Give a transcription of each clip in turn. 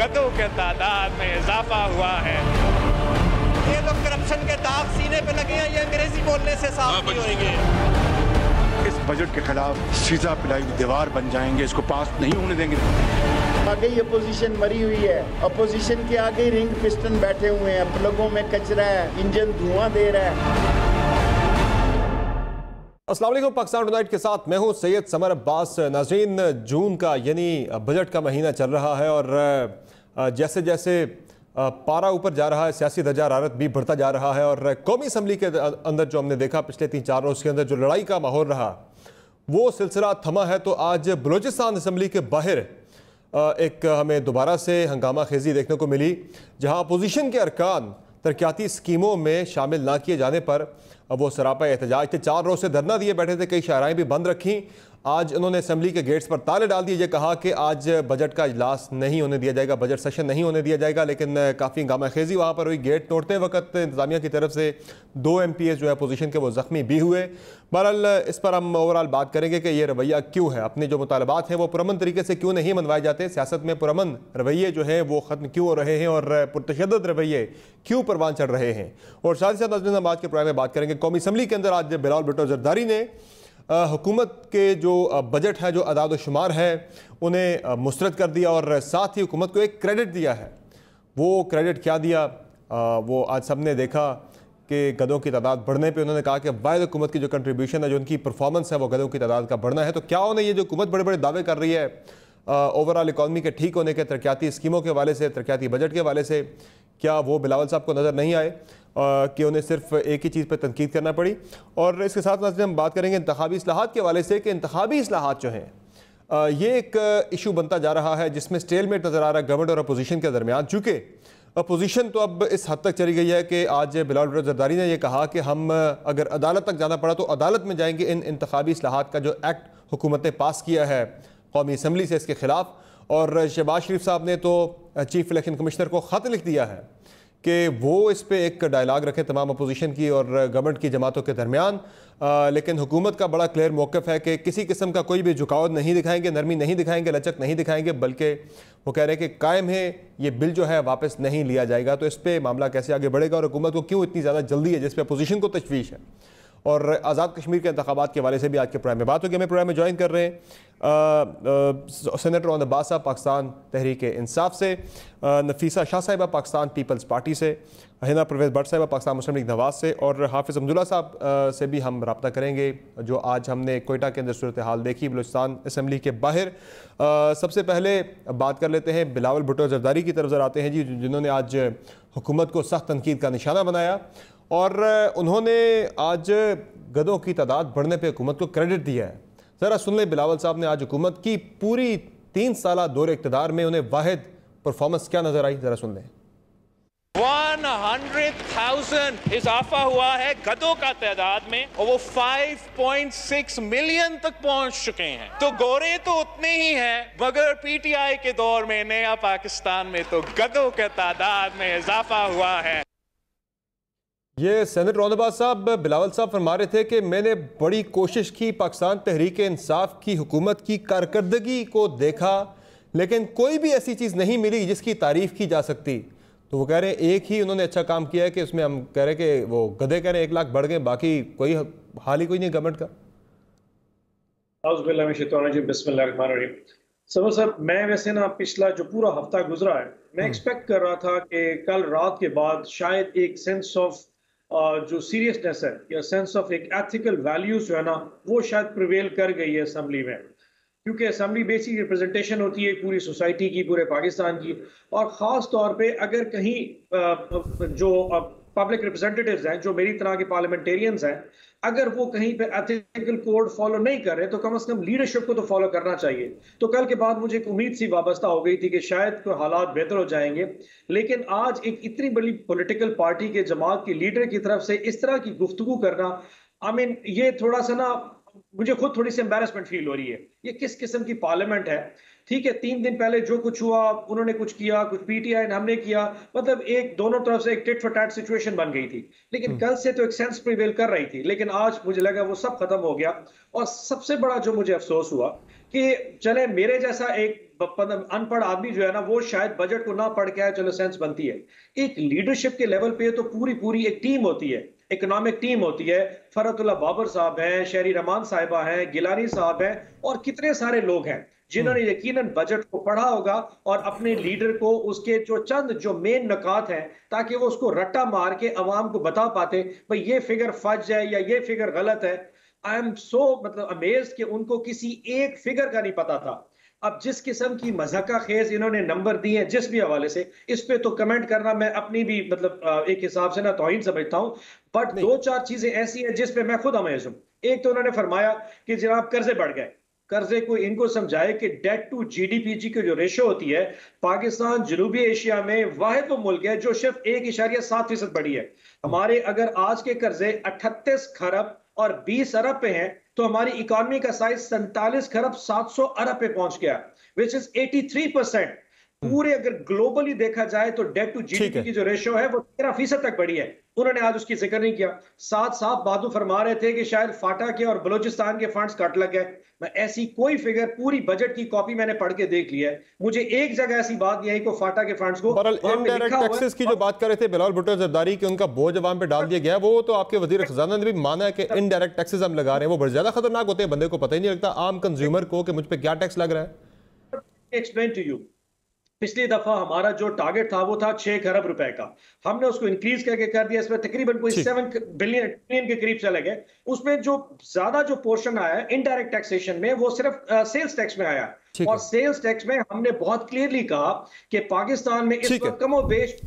गधों के तादाद में इजाफा हुआ है। ये लोग करप्शन के दाग सीने पे लगे हैं, ये अंग्रेजी बोलने से साफ नहीं होंगे। इस बजट के खिलाफ सीधा पिलाई दीवार बन जाएंगे, इसको पास नहीं होने देंगे। आगे ही अपोजिशन मरी हुई है, अपोजिशन के आगे रिंग पिस्टन बैठे हुए हैं, प्लगों में कचरा है, इंजन धुआं दे रहा है। अस्सलाम वालेकुम, पाकिस्तान टुनाइट के साथ मैं हूं सैयद समर अब्बास। नाज़रीन, जून का यानी बजट का महीना चल रहा है और जैसे जैसे पारा ऊपर जा रहा है, सियासी दर्जा हरारत भी बढ़ता जा रहा है और कौमी असम्बली के अंदर जो हमने देखा पिछले 3-4 रोज़ के अंदर जो लड़ाई का माहौल रहा वो सिलसिला थमा है। तो आज बलूचिस्तान असम्बली के बाहर एक हमें दोबारा से हंगामा खेजी देखने को मिली, जहाँ अपोजिशन के अरकान तरक्याती स्कीमों में शामिल ना किए जाने पर वो सरापा एहतजाज थे। 4 रोज़ से धरना दिए बैठे थे, कई शाहराएँ भी बंद रखी। आज उन्होंने असम्बली के गेट्स पर ताले डाल दिए, ये कहा कि आज बजट का इजलास नहीं होने दिया जाएगा, बजट सेशन नहीं होने दिया जाएगा। लेकिन काफ़ी हंगामा खेजी वहाँ पर हुई। गेट तोड़ते वक्त इंतजामिया की तरफ से 2 MPs जो है अपोजिशन के वो ज़ख्मी भी हुए। बहरहाल इस पर हम ओवरऑल बात करेंगे कि ये रवैया क्यों है, अपने जो मुतालबात हैं वो पुरअमन तरीके से क्यों नहीं मनवाए जाते, सियासत में पुरअमन रवैये जो हैं वो ख़त्म क्यों हो रहे हैं और पुरतशद्दुद रवैये क्यों परवान चढ़ रहे हैं। और साथ ही साथ हम आज के प्रोग्राम में बात करेंगे कौमी असम्बली के अंदर आज बिलावल भुट्टो ज़रदारी ने हुकूमत के जो बजट है, जो अदाद व शुमार है, उन्हें मुस्तरद कर दिया और साथ ही हुकूमत को एक क्रेडिट दिया है। वो क्रेडिट क्या दिया वो आज सब ने देखा कि गधों की तादाद बढ़ने पे उन्होंने कहा कि वाहिद हुकूमत की जो कंट्रीब्यूशन है, जो उनकी परफॉर्मेंस है, वो गधों की तादाद का बढ़ना है। तो क्या उन्हें ये जो हुकूमत बड़े बड़े दावे कर रही है ओवरऑल इकॉनमी के ठीक होने के, तरक्याती स्कीमों के हवाले से, तरक्याती बजट के हवाले से, क्या वो बिलावल साहब को नज़र नहीं आए कि उन्हें सिर्फ एक ही चीज़ पर तनकीद करना पड़ी। और इसके साथ साथ हम बात करेंगे इंतखाबी इस्लाहात के हवाले से कि इंतखाबी इस्लाहात जो हैं ये एक इशू बनता जा रहा है जिसमें स्टेलमेट नज़र आ रहा है गवर्नमेंट और अपोजिशन के दरमियान। चूँकि अपोजिशन तो अब इस हद तक चली गई है कि आज बिलावल भुट्टो ज़रदारी ने यह कहा कि हम अगर अदालत तक जाना पड़ा तो अदालत में जाएंगे इन इंतखाबी इस्लाहात का जो एक्ट हुकूमत ने पास किया है कौमी असम्बली से, इसके ख़िलाफ़। और शहबाज शरीफ साहब ने तो चीफ इलेक्शन कमिश्नर को ख़त लिख दिया है कि वो इस पे एक डायलॉग रखें तमाम अपोजिशन की और गवर्नमेंट की जमातों के दरमियान। लेकिन हुकूमत का बड़ा क्लियर मौक़िफ़ है कि किसी किस्म का कोई भी झुकाव नहीं दिखाएंगे, नरमी नहीं दिखाएंगे, लचक नहीं दिखाएंगे, बल्कि वो कह रहे हैं कि कायम है ये बिल जो है वापस नहीं लिया जाएगा। तो इस पर मामला कैसे आगे बढ़ेगा और हुकूमत को क्यों इतनी ज़्यादा जल्दी है जिस पर अपोजिशन को तशवीश है। और आज़ाद कश्मीर के इंतखाबात के हवाले से भी आज के प्रोग्राम में बात होगी। हमें प्रोग्राम में ज्वाइन कर रहे हैं सेनेटर ऑन द अब्बास साहब पाकिस्तान तहरीक इंसाफ से, नफीसा शाह साहिबा पाकिस्तान पीपल्स पार्टी से, हिना परवेज़ भट्ट साहिबा पाकिस्तान मुस्लिम लीग नवाज से और हाफिज़ अब्दुल्ला साहब से भी हम रब्ता करेंगे जो आज हमने कोयटा के अंदर सूरत हाल देखी बलूचिस्तान असम्बली के बाहर। सबसे पहले बात कर लेते हैं बिलावल भुट्टो ज़रदारी की तरफ ज़रा आते हैं जी, जिन्होंने आज हुकूमत को सख्त तनकीद का निशाना बनाया और उन्होंने आज गधों की तादाद बढ़ने पे हुकूमत को क्रेडिट दिया है। ज़रा सुन लें बिलावल साहब ने आज हुकूमत की पूरी 3 साल दौरे इक़्तिदार में उन्हें वाहिद परफॉर्मेंस क्या नज़र आई, ज़रा सुन लें। 100,000 इजाफा हुआ है गधों का तादाद में और वो 5.6 मिलियन तक पहुंच चुके हैं। तो गोरे तो उतने ही हैं, मगर PTI के दौर में नया पाकिस्तान में तो गधों के तादाद में इजाफा हुआ है। ये सेनेटर ऑन द अब्बास साहब बिलावल साहब फरमा रहे थे कि मैंने बड़ी कोशिश की, पाकिस्तान तहरीक इंसाफ की हुकूमत की कारकर्दगी को देखा, लेकिन कोई भी ऐसी चीज़ नहीं मिली जिसकी तारीफ़ की जा सकती। तो वो कह रहे हैं एक ही उन्होंने अच्छा काम किया है कि उसमें हम कह रहे हैं कि वो गधे कह रहे हैं 1 लाख बढ़ गए, बाकी कोई हाल ही कोई नहीं गवर्नमेंट का। समर साहब, मैं वैसे ना पिछला जो पूरा हफ्ता गुजरा है, मैं एक्सपेक्ट कर रहा था कि कल रात के बाद शायद एक सेंस ऑफ जो सीरियसनेस है या सेंस ऑफ एक एथिकल वैल्यूज जो है ना वो शायद प्रिवेल कर गई है असम्बली में, क्योंकि असम्बली बेसिक रिप्रेजेंटेशन होती है पूरी सोसाइटी की, पूरे पाकिस्तान की। और ख़ास तौर पे अगर कहीं जो पब्लिक रिप्रेजेंटेटिव्स हैं, जो मेरी तरह के पार्लियामेंटेरियंस हैं, अगर वो कहीं पे एथिकल कोड फॉलो नहीं कर रहे तो कम से कम लीडरशिप को तो फॉलो करना चाहिए। तो कल के बाद मुझे एक उम्मीद सी वाबस्ता हो गई थी कि शायद कोई हालात बेहतर हो जाएंगे, लेकिन आज एक इतनी बड़ी पॉलिटिकल पार्टी के जमात के लीडर की तरफ से इस तरह की गुफ्तगू करना, ये थोड़ा सा ना मुझे खुद थोड़ी सी एम्बैरेसमेंट फील हो रही है। ये किस किस्म की पार्लियामेंट है? ठीक है, 3 दिन पहले जो कुछ हुआ, उन्होंने कुछ किया, कुछ पीटीआई ने हमने किया, मतलब एक दोनों तरफ से एक टिट फॉर टैट सिचुएशन बन गई थी। लेकिन कल से तो एक सेंस प्रिवेल कर रही थी, लेकिन आज मुझे लगा वो सब खत्म हो गया। और सबसे बड़ा जो मुझे अफसोस हुआ कि चले मेरे जैसा एक अनपढ़ आदमी जो है ना वो शायद बजट को ना पढ़ के आए, चलो सेंस बनती है। एक लीडरशिप के लेवल पे तो पूरी एक टीम होती है, इकोनॉमिक टीम होती है। फरहतुल्लाह बाबर साहब हैं, शहरी रहमान साहिबा हैं, गिलानी साहब हैं और कितने सारे लोग हैं जिन्होंने यकीनन बजट को पढ़ा होगा और अपने लीडर को उसके जो मेन नुकात हैं ताकि वो उसको रट्टा मार के अवाम को बता पाते भाई ये फिगर फज है या ये फिगर गलत है। आई एम सो अमेज्ड कि उनको किसी एक फिगर का नहीं पता था। अब जिस किस्म की मजाका खेज इन्होंने नंबर दिए हैं जिस भी हवाले से, इस पे तो कमेंट करना मैं अपनी भी एक हिसाब से ना तौहीन समझता हूं। बट 2-4 चीजें ऐसी हैं जिस पे मैं खुद अमेज हूं। एक तो उन्होंने फरमाया कि जनाब कर्जे बढ़ गए, कर्जे को इनको समझाए कि डेट टू जीडीपी की जो रेशो होती है, पाकिस्तान जनूबी एशिया में वाहिद वो मुल्क है जो सिर्फ 1.7% बढ़ी है। हमारे अगर आज के कर्जे 38 खरब और 20 अरब पे हैं तो हमारी इकोनॉमी का साइज 47 खरब 700 अरब पे पहुंच गया, विच इज 83%। पूरे अगर ग्लोबली देखा जाए तो डेट टू जीडीपी की जो रेशो है वो 13% तक बढ़ी है। उन्होंने आज उसकी जिक्र नहीं किया। साफ बादू फरमा रहे थे कि शायद फाटा के और बलोचिस्तान के फंड्स कट लग गए। मैं ऐसी कोई फिगर, पूरी बजट की कॉपी मैंने पढ़ के देख लिया है, मुझे एक जगह ऐसी बात नहीं आई को फाटा के फंड्स को। इनडायरेक्ट टैक्सेस की जो बात कर रहे थे बिलावल भुट्टो जरदारी कि उनका बोझ अवाम पे डाल दिया गया, वो तो आपके वजीर खजाना ने भी माना है कि इनडायरेक्ट टैक्सेस हम लगा रहे हैं, वो बहुत ज्यादा खतरनाक होते हैं, बंदे को पता ही नहीं लगता आम कंज्यूमर को कि मुझ पे क्या टैक्स लग रहा है। एक्सप्लेन टू यू, पिछली दफा हमारा जो टारगेट था वो था 6 खरब रुपए का, हमने उसको इंक्रीज करके कर दिया, इसमें तकरीबन कोई 7 बिलियन के करीब चले गए। उसमें जो ज्यादा जो पोर्शन आया इनडायरेक्ट टैक्सेशन में वो सिर्फ सेल्स टैक्स में आया, और सेल्स टैक्स में हमने बहुत क्लियरली कहा कि पाकिस्तान में इस वक्त कमोबेश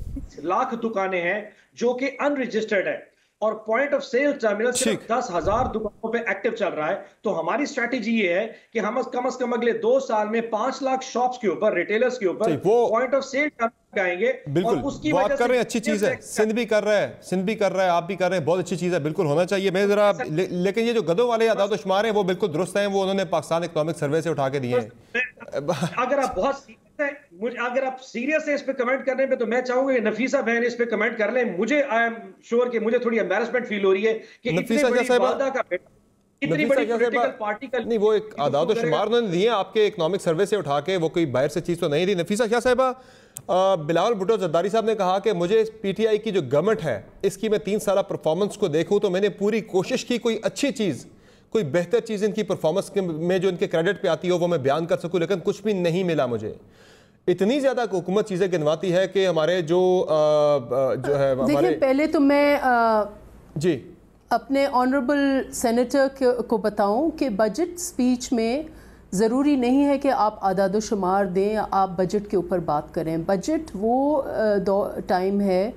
लाख दुकानें हैं जो कि अनरजिस्टर्ड है और पॉइंट ऑफ सेल टर्मिनल सिर्फ 10,000 दुकानों पे एक्टिव चल रहा है। तो हमारी स्ट्रेटेजी ये है कि हम कम से कम अगले 2 साल में 5 लाख शॉप्स के ऊपर, रिटेलर्स के ऊपर पॉइंट ऑफ सेल लगाएंगे। बिल्कुल, वो आप कर रहे हैं, अच्छी चीज है, सिंध भी कर रहा है, आप भी कर रहे हैं, बहुत अच्छी चीज है, बिल्कुल होना चाहिए। मैं जरा लेकिन ये जो गधों वाले आदाद शुमार हैं वो बिल्कुल दुरुस्त हैं, वो उन्होंने पाकिस्तान इकोनॉमिक सर्वे से उठा के दिए हैं। अगर आप बहुत अगर आप सीरियस है इस पे कमेंट करने पे तो मैं चाहूंगा कि नफीसा बहन इस पे कमेंट कर लें। मुझे आई एम श्योर कि मुझे थोड़ी एम्बैरेसमेंट फील हो रही है कि नफीसा वालदा का इतनी बड़ी पॉलिटिकल पार्टी का नहीं, वो एक आदाद और शुमार उन्होंने दिए आपके इकोनॉमिक सर्वे से उठा के, वो कोई बाहर से चीज तो नहीं थी। नफीसा शाह साहिबा, बिलावल भुट्टो जरदारी साहब ने कहा कि मुझे पीटीआई की जो गवर्नमेंट है इसकी मैं 3 साल परफॉर्मेंस को देखूं तो मैंने पूरी कोशिश की कोई अच्छी चीज, कोई बेहतर चीज इनकी परफॉर्मेंस में जो इनके क्रेडिट पे आती हो वो मैं बयान कर सकूं, लेकिन कुछ भी नहीं मिला मुझे। इतनी ज्यादा हुकूमत चीजें गिनवाती है कि हमारे जो है हमारे, पहले तो मैं जी अपने ऑनरेबल सेनेटर को बताऊं कि बजट स्पीच में ज़रूरी नहीं है कि आप आदाद शुमार दें या आप बजट के ऊपर बात करें। बजट वो टाइम है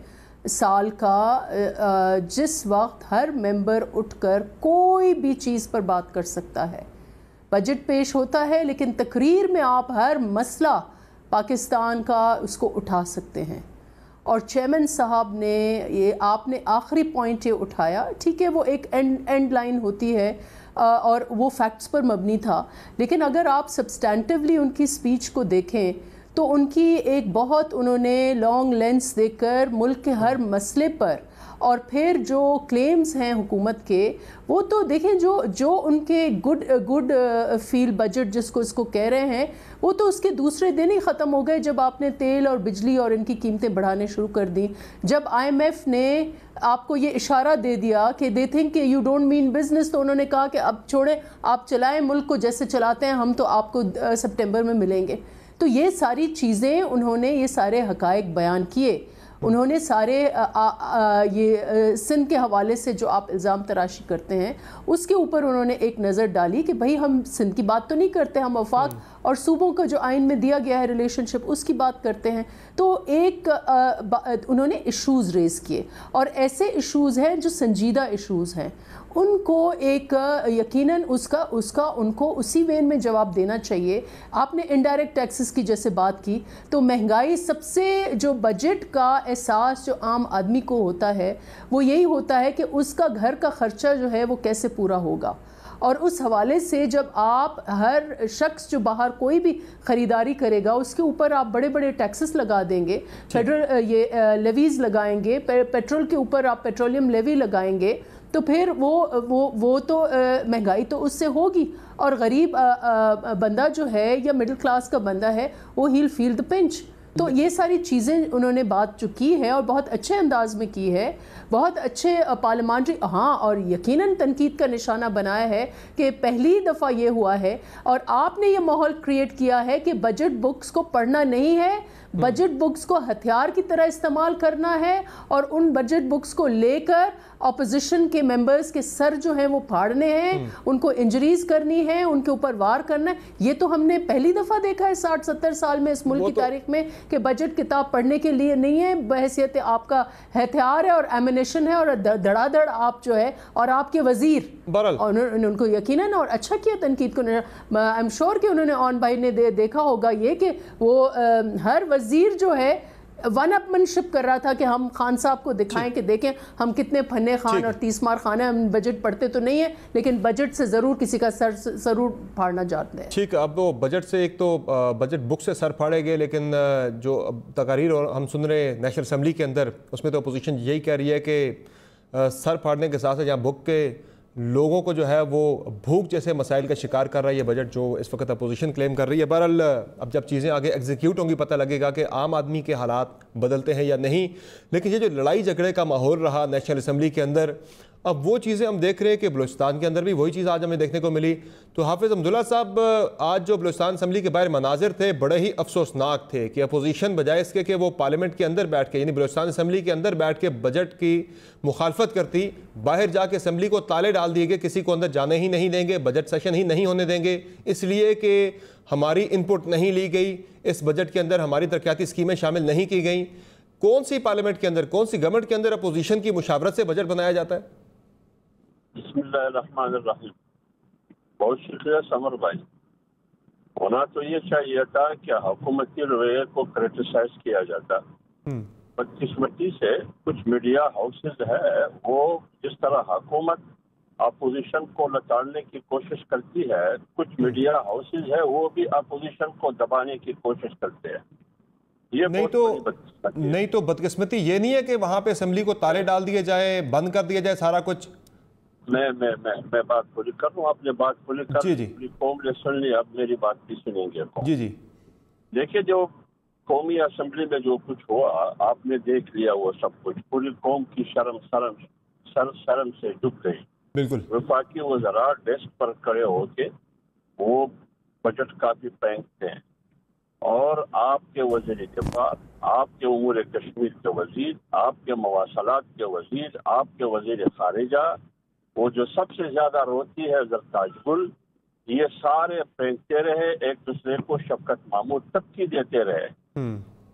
साल का जिस वक्त हर मेंबर उठकर कोई भी चीज़ पर बात कर सकता है। बजट पेश होता है लेकिन तकरीर में आप हर मसला पाकिस्तान का उसको उठा सकते हैं। और चेयरमैन साहब ने ये आपने आखिरी पॉइंट ये उठाया, ठीक है, वो एक एंड लाइन होती है और वो फैक्ट्स पर मबनी था, लेकिन अगर आप सब्सटेंटिवली उनकी स्पीच को देखें तो उनकी एक बहुत उन्होंने लॉन्ग लेंस देकर मुल्क के हर मसले पर, और फिर जो क्लेम्स हैं हुकूमत के वो तो देखें, जो उनके गुड फील बजट जिसको इसको कह रहे हैं वो तो उसके दूसरे दिन ही ख़त्म हो गए जब आपने तेल और बिजली और इनकी कीमतें बढ़ाने शुरू कर दी। जब IMF ने आपको ये इशारा दे दिया कि दे थिंक कि यू डोंट मीन बिजनेस, तो उन्होंने कहा कि अब छोड़ें, आप चलाएं मुल्क को जैसे चलाते हैं, हम तो आपको सितंबर में मिलेंगे। तो ये सारी चीज़ें उन्होंने, ये सारे हकायक बयान किए उन्होंने सारे ये सिंध के हवाले से जो आप इल्ज़ाम तराशी करते हैं उसके ऊपर उन्होंने एक नज़र डाली कि भाई हम सिंध की बात तो नहीं करते, हम वफाक और सूबों का जो आइन में दिया गया है रिलेशनशिप उसकी बात करते हैं। तो एक उन्होंने इश्यूज़ रेज़ किए और ऐसे इश्यूज़ हैं जो संजीदा इश्यूज़ हैं, उनको एक यकीनन उसका उनको उसी वेन में जवाब देना चाहिए। आपने इनडायरेक्ट टैक्सेस की जैसे बात की तो महंगाई सबसे जो बजट का एहसास जो आम आदमी को होता है वो यही होता है कि उसका घर का खर्चा जो है वो कैसे पूरा होगा, और उस हवाले से जब आप हर शख्स जो बाहर कोई भी ख़रीदारी करेगा उसके ऊपर आप बड़े बड़े टैक्सेस लगा देंगे, फेडरल ये लेवीज़ लगाएंगे, पेट्रोल के ऊपर आप पेट्रोलियम लेवी लगाएंगे, तो फिर वो तो महंगाई तो उससे होगी, और गरीब बंदा जो है या मिडिल क्लास का बंदा है वो ही फील द पिंच। तो ये सारी चीज़ें उन्होंने बात जो की है और बहुत अच्छे अंदाज में की है, बहुत अच्छे पार्लियामेंट्री, हाँ, और यकीनन तनकीद का निशाना बनाया है कि पहली दफ़ा ये हुआ है और आपने ये माहौल क्रिएट किया है कि बजट बुक्स को पढ़ना नहीं है, बजट बुक्स को हथियार की तरह इस्तेमाल करना है और उन बजट बुक्स को लेकर ऑपोजिशन के मेंबर्स के सर जो हैं वो फाड़ने हैं, उनको इंजरीज करनी है, उनके ऊपर वार करना है। ये तो हमने पहली दफ़ा देखा है 60-70 साल में इस मुल्क की तारीख में कि बजट किताब पढ़ने के लिए नहीं है, बहैसियत आपका हथियार है और एमिनेशन है और धड़ाधड़ आप जो है और आपके वजीर और उनको यकीनन और अच्छा किया तनकीद को। आई एम श्योर कि उन्होंने ऑन भाई ने देखा होगा ये कि वो हर वजीर जो है वन अपमनशिप कर रहा था कि हम खान साहब को दिखाएं कि देखें हम कितने फन्ने खान और 30 मार खान है, हम बजट पढ़ते तो नहीं है लेकिन बजट से ज़रूर किसी का सर ज़रूर फाड़ना चाहते हैं। ठीक, अब वो बजट से एक तो बजट बुक से सर फाड़े गए, लेकिन जो तकारीर हम सुन रहे हैं नेशनल असम्बली के अंदर उसमें तो अपोजिशन यही कह रही है कि सर फाड़ने के साथ साथ यहाँ बुक के लोगों को जो है वो भूख जैसे मसाइल का शिकार कर रहा है ये बजट, जो इस वक्त अपोजिशन क्लेम कर रही है। बहरहाल अब जब चीज़ें आगे एग्जीक्यूट होंगी पता लगेगा कि आम आदमी के हालात बदलते हैं या नहीं। लेकिन ये जो लड़ाई झगड़े का माहौल रहा नेशनल असम्बली के अंदर, अब वो चीज़ें हम देख रहे हैं कि बलूचिस्तान के अंदर भी वही चीज़ आज हमें देखने को मिली। तो हाफिज़ अब्दुल्ला साहब, आज जो बलूचिस्तान असम्बली के बाहर मनाजिर थे बड़े ही अफसोसनाक थे कि अपोजिशन बजाय इसके कि वो पार्लियामेंट के अंदर बैठ के, यानी बलूचिस्तान असम्बली के अंदर बैठ के बजट की मुखालफत करती, बाहर जाके असम्बली को ताले डाल दिए गए, किसी को अंदर जाने ही नहीं देंगे, बजट सेशन ही नहीं होने देंगे, इसलिए कि हमारी इनपुट नहीं ली गई, इस बजट के अंदर हमारी तरक्याती स्कीमें शामिल नहीं की गई। कौन सी पार्लियामेंट के अंदर, कौन सी गवर्नमेंट के अंदर अपोजिशन की मुशावरत से बजट बनाया जाता है? बिस्मिल्लाहिर्रहमानिर्रहीम। बहुत शुक्रिया समर भाई। होना तो ये चाहिए था कि हुकूमती रवैये को क्रिटिसाइज किया जाता। बदकिस्मती से कुछ मीडिया हाउसेज है वो जिस तरह हुकूमत अपोजिशन को लताड़ने की कोशिश करती है, कुछ मीडिया हाउसेज है वो भी अपोजिशन को दबाने की कोशिश करते हैं। ये नहीं तो बदकिस्मती ये नहीं है कि वहां पे असेंबली को ताले डाल दिए जाए, बंद कर दिया जाए सारा कुछ। मैं बात पूरी कर रहा हूँ, आपने बात पूरी कर पूरी कौम ने सुन ली, अब मेरी बात भी सुनेंगे। जी देखिए, जो कौमी असेंबली में जो कुछ हुआ आपने देख लिया, वो सब कुछ पूरी कौम की शर्म से डूब गई। बिल्कुल, वफाकी वज़रा डेस्क पर खड़े होके वो बजट का भी फेंकते हैं और आपके वज़ीर दिफा, आपके उमूर कश्मीर के वज़ीर, आपके मवासलात के वज़ीर, आपके वज़ीर खारिजा, वो जो सबसे ज्यादा रोती है ज़रताज गुल, ये सारे फेंकते रहे, एक दूसरे को शफकत महमूद तक की देते रहे।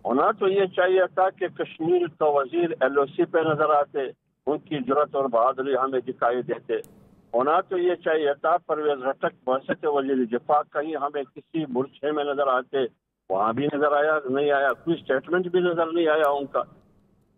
होना तो ये चाहिए था कि कश्मीर का वजीर LOC पे नजर आते, उनकी जुर्रत और बहादुरी हमें दिखाई देते। होना तो ये चाहिए था परवेज घटक बहसत वजीर दिफा कहीं हमें किसी मुर्छे में नजर आते, वहां भी नजर आया नहीं आया, कोई स्टेटमेंट भी नजर नहीं आया उनका।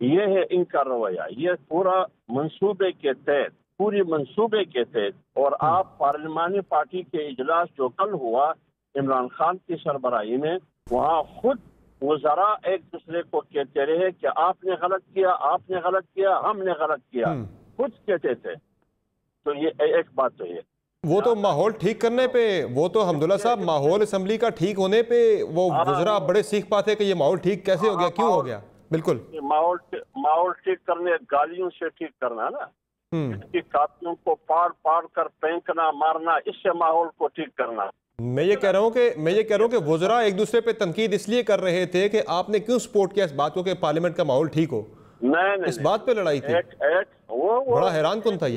ये है इनका रवैया, ये पूरा मंसूबे के तहत, पूरी मंसूबे के तहत। और आप पार्लिमानी पार्टी के इजलास जो कल हुआ इमरान खान की सरबराही में, वहाँ खुद वज़रा एक दूसरे को कहते रहे कि आपने गलत किया, आपने गलत किया, हमने गलत किया, खुद कहते थे। तो ये एक बात तो ये वो तो माहौल ठीक करने पे, वो तो अब्दुल्ला साहब माहौल असेंबली का ठीक होने पे वो वज़रा बड़े सीख पाते कि ये माहौल ठीक कैसे हो गया, क्यों हो गया। बिल्कुल, माहौल ठीक करने गालियों से ठीक करना ना, इसकी कापियों को पार कर फेंकना मारना, इससे माहौल को ठीक करना। मैं ये कह रहा हूँ कि वज़रा एक दूसरे पे तनकीद इसलिए कर रहे थे कि आपने क्यों सपोर्ट किया इस बात को कि पार्लियामेंट का माहौल ठीक हो। नहीं, इस बात पे लड़ाई थी। वो बड़ा हैरान कौन था ये।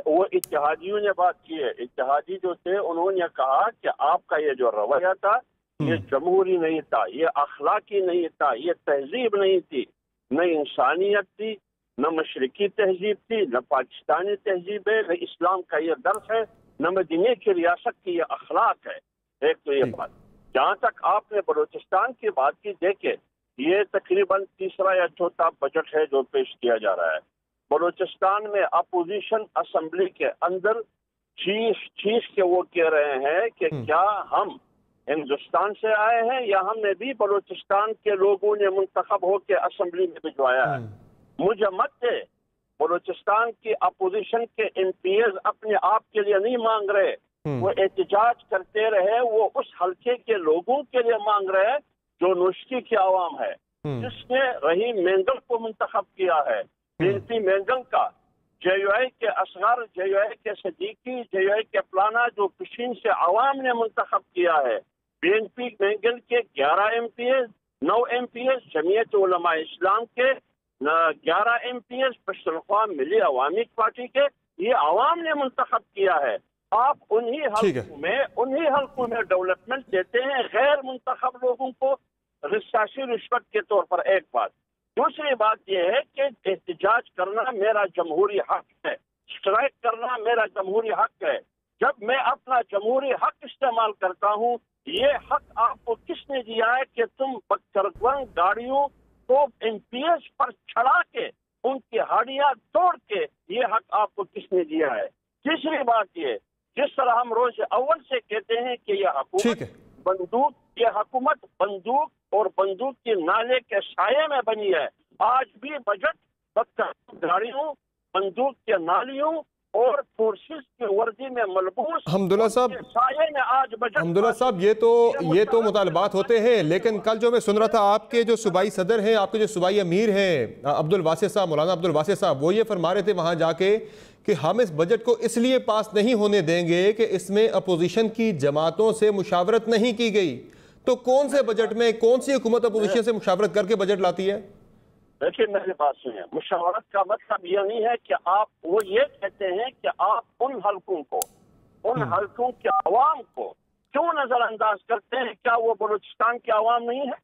वो इत्तेहादियों ने बात की है, इत्तेहादी जो थे उन्होंने कहा कि आपका ये जो रवैया था ये जमहूरी नहीं था, ये अखलाकी नहीं था, ये तहजीब नहीं थी, न इंसानियत थी, न मशरकी तहजीब थी, न पाकिस्तानी तहजीब है, न इस्लाम का ये दर्स है, न मदीने की रियासत की ये अखलाक है। एक तो ये बात। जहाँ तक आपने बलूचिस्तान की बात की, देखे ये तकरीबन तीसरा या चौथा बजट है जो पेश किया जा रहा है। बलूचिस्तान में अपोजिशन असेंबली के अंदर चीख के वो कह रहे हैं कि क्या हम हिंदुस्तान से आए हैं या हमने भी बलूचिस्तान के लोगों ने मुंतखब होकर असेंबली में भिजवाया है। मुझे मत दे, बलूचिस्तान की अपोजिशन के एमपीएस अपने आप के लिए नहीं मांग रहे, वो एहतजाज करते रहे, वो उस हल्के के लोगों के लिए मांग रहे जो नुश्की की आवाम है, जिसने रहीम मेंगल को मुंतखब किया है। बीएनपी मेंगल का, जेयूआई के असगर, जेयूआई के सदीकी, जेयूआई के प्लाना जो पिशीन से आवाम ने मुंतखब किया है। बीएनपी मेंगल के 11 एमपीएस, 9 एमपीएस जमीयत उलमा इस्लाम के 11 एमपीएस, पश्तूनख्वा मिली अवामी पार्टी के, ये आवाम ने मुंतखब किया है। आप उन्हीं हल्कों में डेवलपमेंट देते हैं गैर मुंतखब लोगों को सियासी रिश्वत के तौर पर। एक बात। दूसरी बात यह है कि एहतजाज करना मेरा जमहूरी हक है, स्ट्राइक करना मेरा जमहूरी हक है। जब मैं अपना जमहूरी हक इस्तेमाल करता हूँ, ये हक आपको किसने दिया है कि तुम बकरगंग गाड़ियों को एमपीएस पर चढ़ा के उनकी हाड़ियां तोड़ के, ये हक आपको किसने दिया है? तीसरी बात ये, जिस तरह हम रोज अव्वल से कहते हैं कि यह हुकूमत बंदूक और बंदूक के नाले के साये में बनी है, आज भी बजट गाड़ियों, बंदूक के नालियों और फोर्सेस की वर्दी में मलबूस हमदुल्ला साहब, ये तो मुतालबात होते हैं, लेकिन कल जो मैं सुन रहा था आपके जो सूबाई सदर हैं, आपके जो सूबाई अमीर हैं अब्दुल वासित साहब, मौलाना अब्दुल वासित साहब, वो ये फरमा रहे थे वहाँ जाके कि हम इस बजट को इसलिए पास नहीं होने देंगे कि इसमें अपोजिशन की जमातों से मुशावरत नहीं की गई। तो कौन से बजट में कौन सी हुकूमत अपोजिशन से मुशावरत करके बजट लाती है? देखिए मेरी बात सुनिए, मुशावरत का मतलब यह नहीं है कि आप, वो ये कहते हैं कि आप उन हल्कों को, उन हल्कों के अवाम को क्यों नजरअंदाज करते हैं? क्या वो बलूचिस्तान के अवाम नहीं है?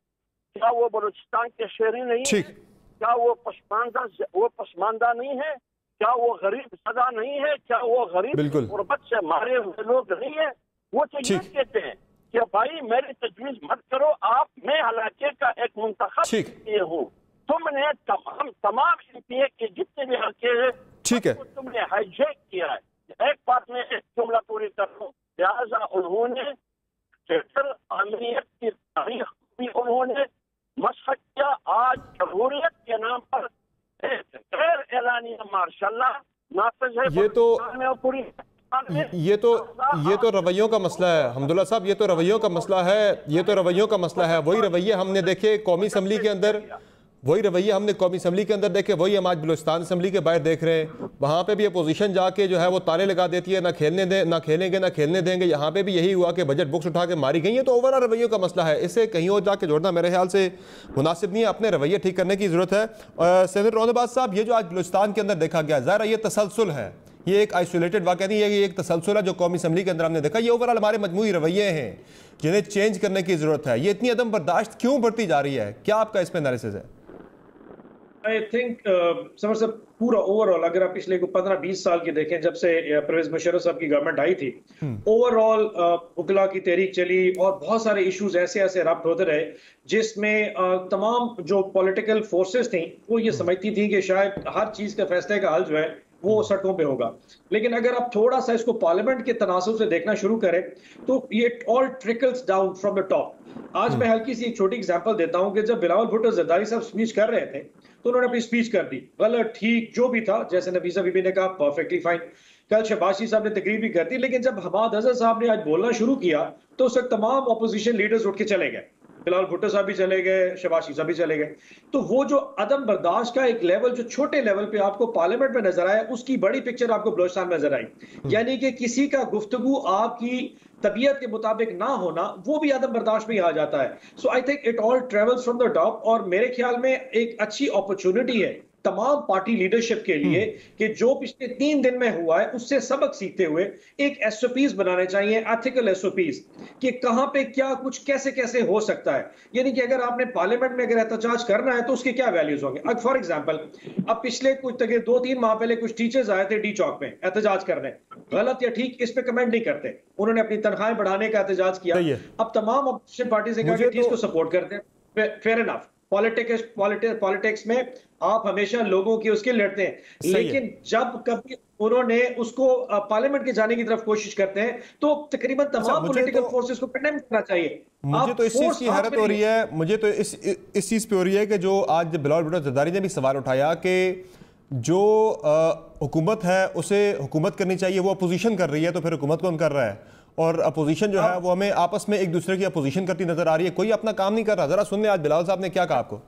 क्या वो बलूचिस्तान के शहरी नहीं है? क्या वो पसमानदा नहीं है? क्या वो गरीब सदा नहीं है? क्या वो गरीब गुर्बत से मारे हुए लोग नहीं है? वो तो ये कहते हैं कि भाई मेरी तजवीज मत करो, आप, मैं इलाके का एक मुंतखब हूँ, तुमने तमाम एमपीए के जितने भी हल्के हैं, ठीक है, तुमने हाईजैक किया है। एक बात में एक जुमला पूरी कर लूं, लिहाजा उन्होंने अमीरियत की तारीख भी उन्होंने मसख किया। आज जमहूरियत के नाम पर एक गैर एलानिया मार्शल्ला नाफिज है। ये तो रवैयों का मसला है हमदुल्ला साहब, ये तो रवैयों का मसला है, वही रवैये हमने देखे कौमी असम्बली के अंदर, देखे, वही हम आज बलूचिस्तान असम्बली के बाहर देख रहे हैं। वहाँ पे भी अपोजिशन जाके जो है वो ताले लगा देती है, ना खेलने देंगे। यहाँ पे भी यही हुआ कि बजट बुक्स उठा के मारी गई है। तो ओवरऑल रवैयों का मसला है, इसे कहीं और जाके जोड़ना मेरे ख्याल से मुनासिब नहीं है। अपने रवैये ठीक करने की ज़रूरत है। सेनेटर रोहनबाज साहब, ये जो आज बलूचिस्तान के अंदर देखा गया, ज़ाहिर ये तसलसल है, ये एक आइसोलेटेड वाक़या नहीं है, ये एक तसलसल है जो कौमी असम्बली के अंदर हमने देखा। ये ओवरऑल हमारे मजमूई रवैये हैं जिन्हें चेंज करने की ज़रूरत है। ये इतनी अदम बर्दाश्त क्यों बढ़ती जा रही है? क्या आपका इस पर एनालिसिस है? आई थिंक समर साहब, पूरा ओवरऑल अगर आप पिछले 15-20 साल की देखें, जब से परवेज मुशर्रफ साहब की गवर्नमेंट आई थी, ओवरऑल वकला की तहरीक चली और बहुत सारे इश्यूज ऐसे रब्त होते रहे, जिसमें तमाम जो पॉलिटिकल फोर्सेस थी वो ये समझती थी कि शायद हर चीज का फैसले का हल जो है वो सड़कों पे होगा। लेकिन अगर आप थोड़ा सा इसको पार्लियामेंट के तनासुब से देखना शुरू करें तो ये all trickles down from the top. आज मैं हल्की सी एक छोटी एग्जांपल देता हूं कि जब बिलावल भुट्टो जरदारी साहब स्पीच कर रहे थे तो उन्होंने अपनी स्पीच कर दी, गलत ठीक जो भी था, जैसे नफीसा बीबी ने कहा परफेक्टली फाइन। कल शहबाज साहब ने तकरीर भी कर दी, लेकिन जब हमाद अजहर साहब ने आज बोलना शुरू किया तो उस वक्त तमाम अपोजिशन लीडर्स उठ के चले गए, बिलावल भुट्टो साहब भी चले गए, शहबाज साहब भी चले गए। तो वो जो अदम बर्दाश्त का एक लेवल जो छोटे लेवल पे आपको पार्लियामेंट में नजर आया, उसकी बड़ी पिक्चर आपको बलूचिस्तान में नजर आई। यानी कि किसी का गुफ्तगू आपकी तबीयत के मुताबिक ना होना, वो भी अदम बर्दाश्त में ही आ जाता है। So I think it all travels from the top. और मेरे ख्याल में एक अच्छी अपॉर्चुनिटी है तमाम पार्टी लीडरशिप के लिए कि जो पिछले 3 दिन में हुआ है उससे सबक सीखते हुए एक एसओपीज बनाने चाहिए, एथिकल एसओपीज, कि कहां पे क्या कुछ कैसे कैसे हो सकता है। यानी कि अगर आपने पार्लियामेंट में अगर एहतजाज करना है तो उसके क्या वैल्यूज होंगे। अब फॉर एग्जांपल, अब पिछले कुछ 2-3 माह पहले कुछ टीचर्स आए थे डी चौक में एहतजाज करने, गलत या ठीक इस पे कमेंट नहीं करते, उन्होंने अपनी तनख्वाहें बढ़ाने का एहतजाज किया। अब तमाम अपोजिशन पार्टी से कहा कि ठीक को सपोर्ट करते हैं, फेयर इनफ। पॉलिटिक्स में आप हमेशा लोगों की उसके लड़ते हैं, लेकिन जब कभी उन्होंने उसको पार्लियामेंट के जाने की तरफ कोशिश करते हैं तो तकरीबन तमाम पॉलिटिकल फोर्सेस को कंडेम करना चाहिए। मुझे तो इस चीज की हैरत हो रही है, मुझे तो इस चीज पे हो रही है कि जो आज बिलावल भुट्टो जरदारी ने भी सवाल उठाया कि जो हुकूमत है उसे हुकूमत करनी चाहिए, वो अपोजिशन कर रही है, तो फिर हुकूमत कौन कर रहा है? और अपोजिशन जो है वो हमें आपस में एक दूसरे की अपोजिशन करती नजर आ रही है, कोई अपना काम नहीं कर रहा। जरा सुनने आज बिलावल साहब ने क्या कहा आपको।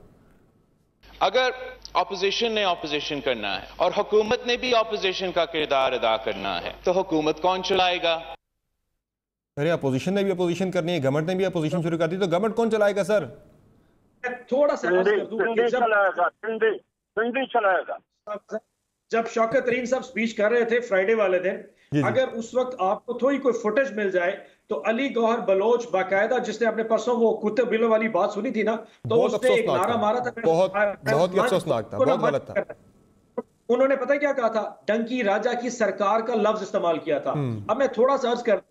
अगर ऑपोजिशन ने ऑपोजिशन करना है और हुकूमत ने भी ऑपोजिशन का किरदार अदा करना है तो हुकूमत कौन चलाएगा? अरे अपोजिशन ने भी अपोजिशन करनी है, गवर्नमेंट ने भी अपोजिशन शुरू कर दी, तो गवर्नमेंट कौन चलाएगा सर? थोड़ा सा चलाएगा। जब शौकत तरीन साहब स्पीच कर रहे थे फ्राइडे वाले दिन, अगर उस वक्त आपको थोड़ी कोई फुटेज मिल जाए तो अली गौहर बलोच बाकायदा, जिसने अपने परसों वो कुत्ते बिलों वाली बात सुनी थी ना, तो उसने एक नारा मारा था, बहुत अफसोसनाक था, बहुत गलत था। उन्होंने पता क्या कहा था? डंकी राजा की सरकार का लफ्ज इस्तेमाल किया था। अब मैं थोड़ा सा अर्ज कर,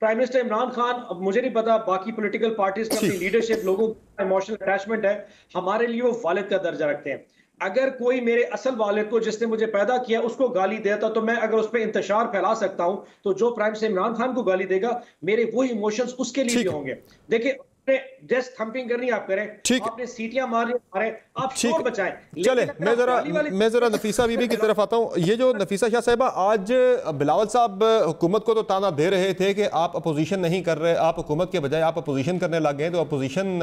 प्राइम मिनिस्टर इमरान खान, अब मुझे नहीं पता बाकी पॉलिटिकल पार्टीज की अपनी लीडरशिप, लोगों का इमोशनल अटैचमेंट है, हमारे लिए वो वालिद का दर्जा रखते हैं। अगर कोई मेरे असल वालिद को, जिसने मुझे पैदा किया, उसको गाली देता, तो मैं अगर उस पर इंतशार फैला सकता हूं, तो जो प्राइम मिनिस्टर इमरान खान को गाली देगा, मेरे वो इमोशंस उसके लिए भी होंगे। देखिए, डेस्क थंपिंग करनी आप करें, आपने सीटियां मारी, आप शोर बचाएं। चले, मैं जरा नफीसा बीबी की तरफ आता हूं। ये जो नफीसा शाह साहिबा, आज बिलावल साहब हुकूमत को तो ताना दे रहे थे कि आप अपोजिशन नहीं कर रहे, आप हुकूमत के बजाय आप अपोजिशन करने लग गए, तो अपोजिशन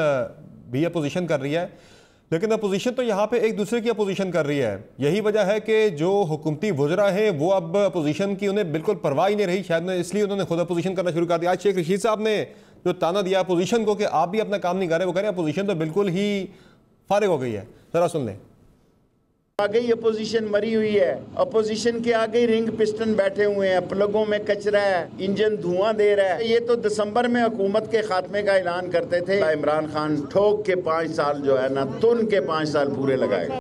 भी अपोजिशन कर रही है, लेकिन अपोजिशन तो यहाँ पे एक दूसरे की अपोजिशन कर रही है। यही वजह है कि जो हुकूमती वज़रा हैं वो अब अपोजिशन की उन्हें बिल्कुल परवाह ही नहीं रही, शायद इसलिए उन्होंने खुद अपोजिशन करना शुरू कर दिया। आज शेख रशीद साहब ने जो ताना दिया अपोजिशन को कि आप भी अपना काम नहीं कर रहे, वो कह रहे हैं अपोजिशन तो बिल्कुल ही फारिग हो गई है। जरा सुन लें। आगे ही अपोजिशन मरी हुई है, अपोजिशन के आगे ही रिंग पिस्टन बैठे हुए हैं, प्लगों में कचरा है, इंजन धुआं दे रहा है। ये तो दिसंबर में हुकूमत के खात्मे का ऐलान करते थे, इमरान खान ठोक के 5 साल जो है ना, तुन के 5 साल पूरे लगाएगा।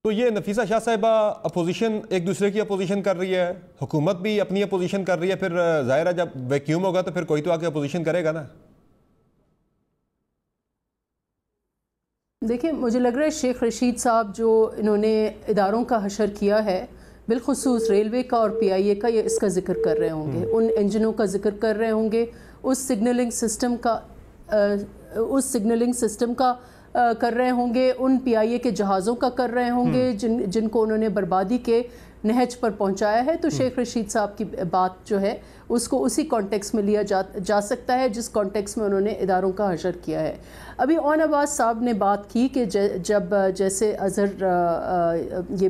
तो ये नफीसा शाह साहिबा, अपोजिशन एक दूसरे की अपोजिशन कर रही है, हुकूमत भी अपनी अपोजिशन कर रही है, फिर जाहिर है जब वैक्यूम होगा तो फिर कोई तो आके अपोजिशन करेगा ना। देखिए, मुझे लग रहा है शेख रशीद साहब जो इन्होंने इदारों का हशर किया है, बिलखुसूस रेलवे का और PIA का, ये इसका जिक्र कर रहे होंगे, उन इंजनों का जिक्र कर रहे होंगे, उस सिग्नलिंग सिस्टम का कर रहे होंगे, उन PIA के जहाज़ों का कर रहे होंगे जिनको उन्होंने बर्बादी के नहज पर पहुंचाया है। तो शेख रशीद साहब की बात जो है उसको उसी कॉन्टेक्स्ट में लिया जा सकता है जिस कॉन्टेक्स्ट में उन्होंने इदारों का हशर किया है। अभी ओन अब्बास साहब ने बात की कि जब जैसे अजहर ये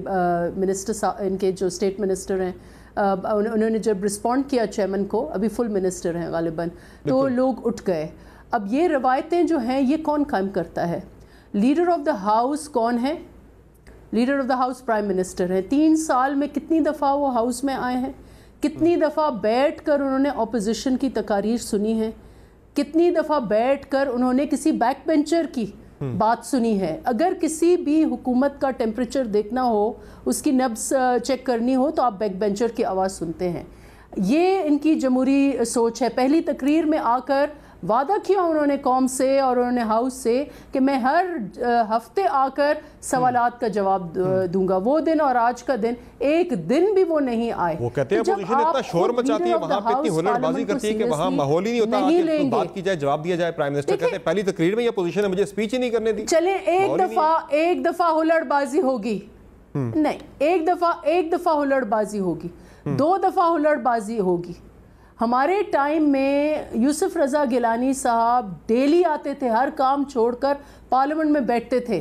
मिनिस्टर, इनके जो स्टेट मिनिस्टर हैं, उन्होंने जब रिस्पॉन्ड किया चेयरमैन को, अभी फुल मिनिस्टर हैं गालिबन, तो लोग उठ गए। अब ये रवायतें जो हैं ये कौन कायम करता है? लीडर ऑफ द हाउस कौन है? Leader of the house prime minister है। 3 साल में कितनी दफ़ा वो हाउस में आए हैं? कितनी दफ़ा बैठ कर उन्होंने अपोजिशन की तकारीर सुनी है? कितनी दफ़ा बैठ कर उन्होंने किसी बैक बेंचर की बात सुनी है? अगर किसी भी हुकूमत का टेम्परेचर देखना हो, उसकी नब्ज़ चेक करनी हो, तो आप बैक बेंचर की आवाज़ सुनते हैं। ये इनकी जमहूरी सोच है। पहली तकरीर में आकर वादा किया उन्होंने कौम से और उन्होंने हाउस से कि मैं हर हफ्ते आकर सवालात का जवाब दूंगा। वो दिन और आज का दिन, एक दिन भी वो नहीं आए। वो कहते हैं अपोजिशन इतना शोर मचाती है, वहां पे इतनी हुल्लड़बाजी करती है कि वहां माहौल ही नहीं होता कि बात की जाए, जवाब दिया जाए। प्राइम मिनिस्टर कहते हैं पहली तकरीर में अपोजिशन ने मुझे स्पीच ही नहीं करने दी। चले एक दफा हुल्लड़बाजी होगी, नहीं, एक दफा हुल्लड़बाजी होगी, 2 दफा हुल्लड़बाजी होगी। हमारे टाइम में यूसुफ रज़ा गिलानी साहब डेली आते थे, हर काम छोड़कर पार्लियामेंट में बैठते थे,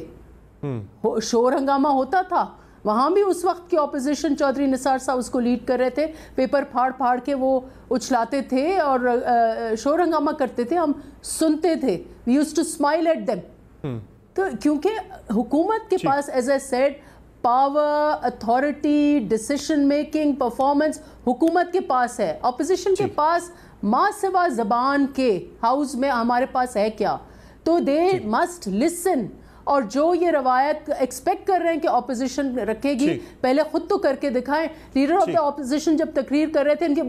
शोर हंगामा होता था। वहाँ भी उस वक्त की ऑपोजिशन, चौधरी निसार साहब उसको लीड कर रहे थे, पेपर फाड़ फाड़ के वो उछलाते थे और शोर हंगामा करते थे, हम सुनते थे। We used to smile at them. तो क्योंकि हुकूमत के पास, as I said, power, authority, decision making, performance हुकूमत के पास है। ऑपोजिशन के पास माँ सिवा जबान के हाउस में हमारे पास है क्या? तो दे मस्ट लिसन। और जो ये रवायत एक्सपेक्ट कर रहे हैं कि ऑपोजिशन रखेगी, पहले खुद तो करके दिखाएं। लीडर ऑफ द ऑपोजिशन जब तकरीर कर रहे थे, इनके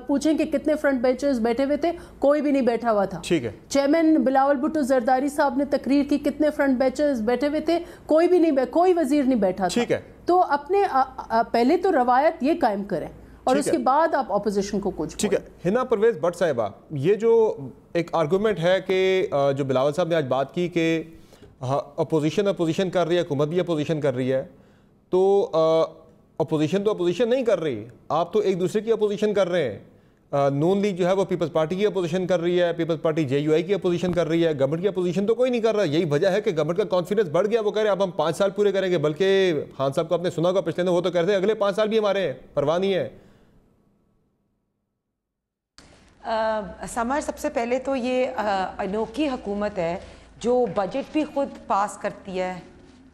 पूछें कि कितने फ्रंट बेंचर्स बैठे हुए थे, कोई भी नहीं बैठा हुआ था। चेयरमैन बिलावल भुट्टो जरदारी साहब ने तकरीर की, कितने फ्रंट बेंचर्स बैठे हुए थे, कोई भी नहीं, कोई वजीर नहीं बैठा था। तो अपने पहले तो रवायत ये कायम करें और उसके बाद आप ऑपोजिशन को कुछ। ठीक है, हिना परवेज भट्ट साहिबा, ये जो एक आर्गूमेंट है कि जो बिलावल साहब ने आज बात की कि अपोजिशन कर रही है, हुकूमत भी अपोजिशन कर रही है, तो अपोजिशन तो अपोजिशन नहीं कर रही, आप तो एक दूसरे की अपोजिशन कर रहे हैं। नून लीग जो है वो पीपल्स पार्टी की अपोजिशन कर रही है, पीपल्स पार्टी JUI की अपोजिशन कर रही है, गवर्नमेंट की अपोजिशन तो कोई नहीं कर रहा। यही वजह है कि गवर्नमेंट का कॉन्फिडेंस बढ़ गया। वो कह रहे हैं अब हम 5 साल पूरे करेंगे, बल्कि खान साहब को आपने सुना होगा पिछले दिन वो तो कह रहे थे अगले 5 साल भी हमारे हैं, परवाह नहीं है। समर, सबसे पहले तो ये अनोखी हुकूमत है जो बजट भी खुद पास करती है,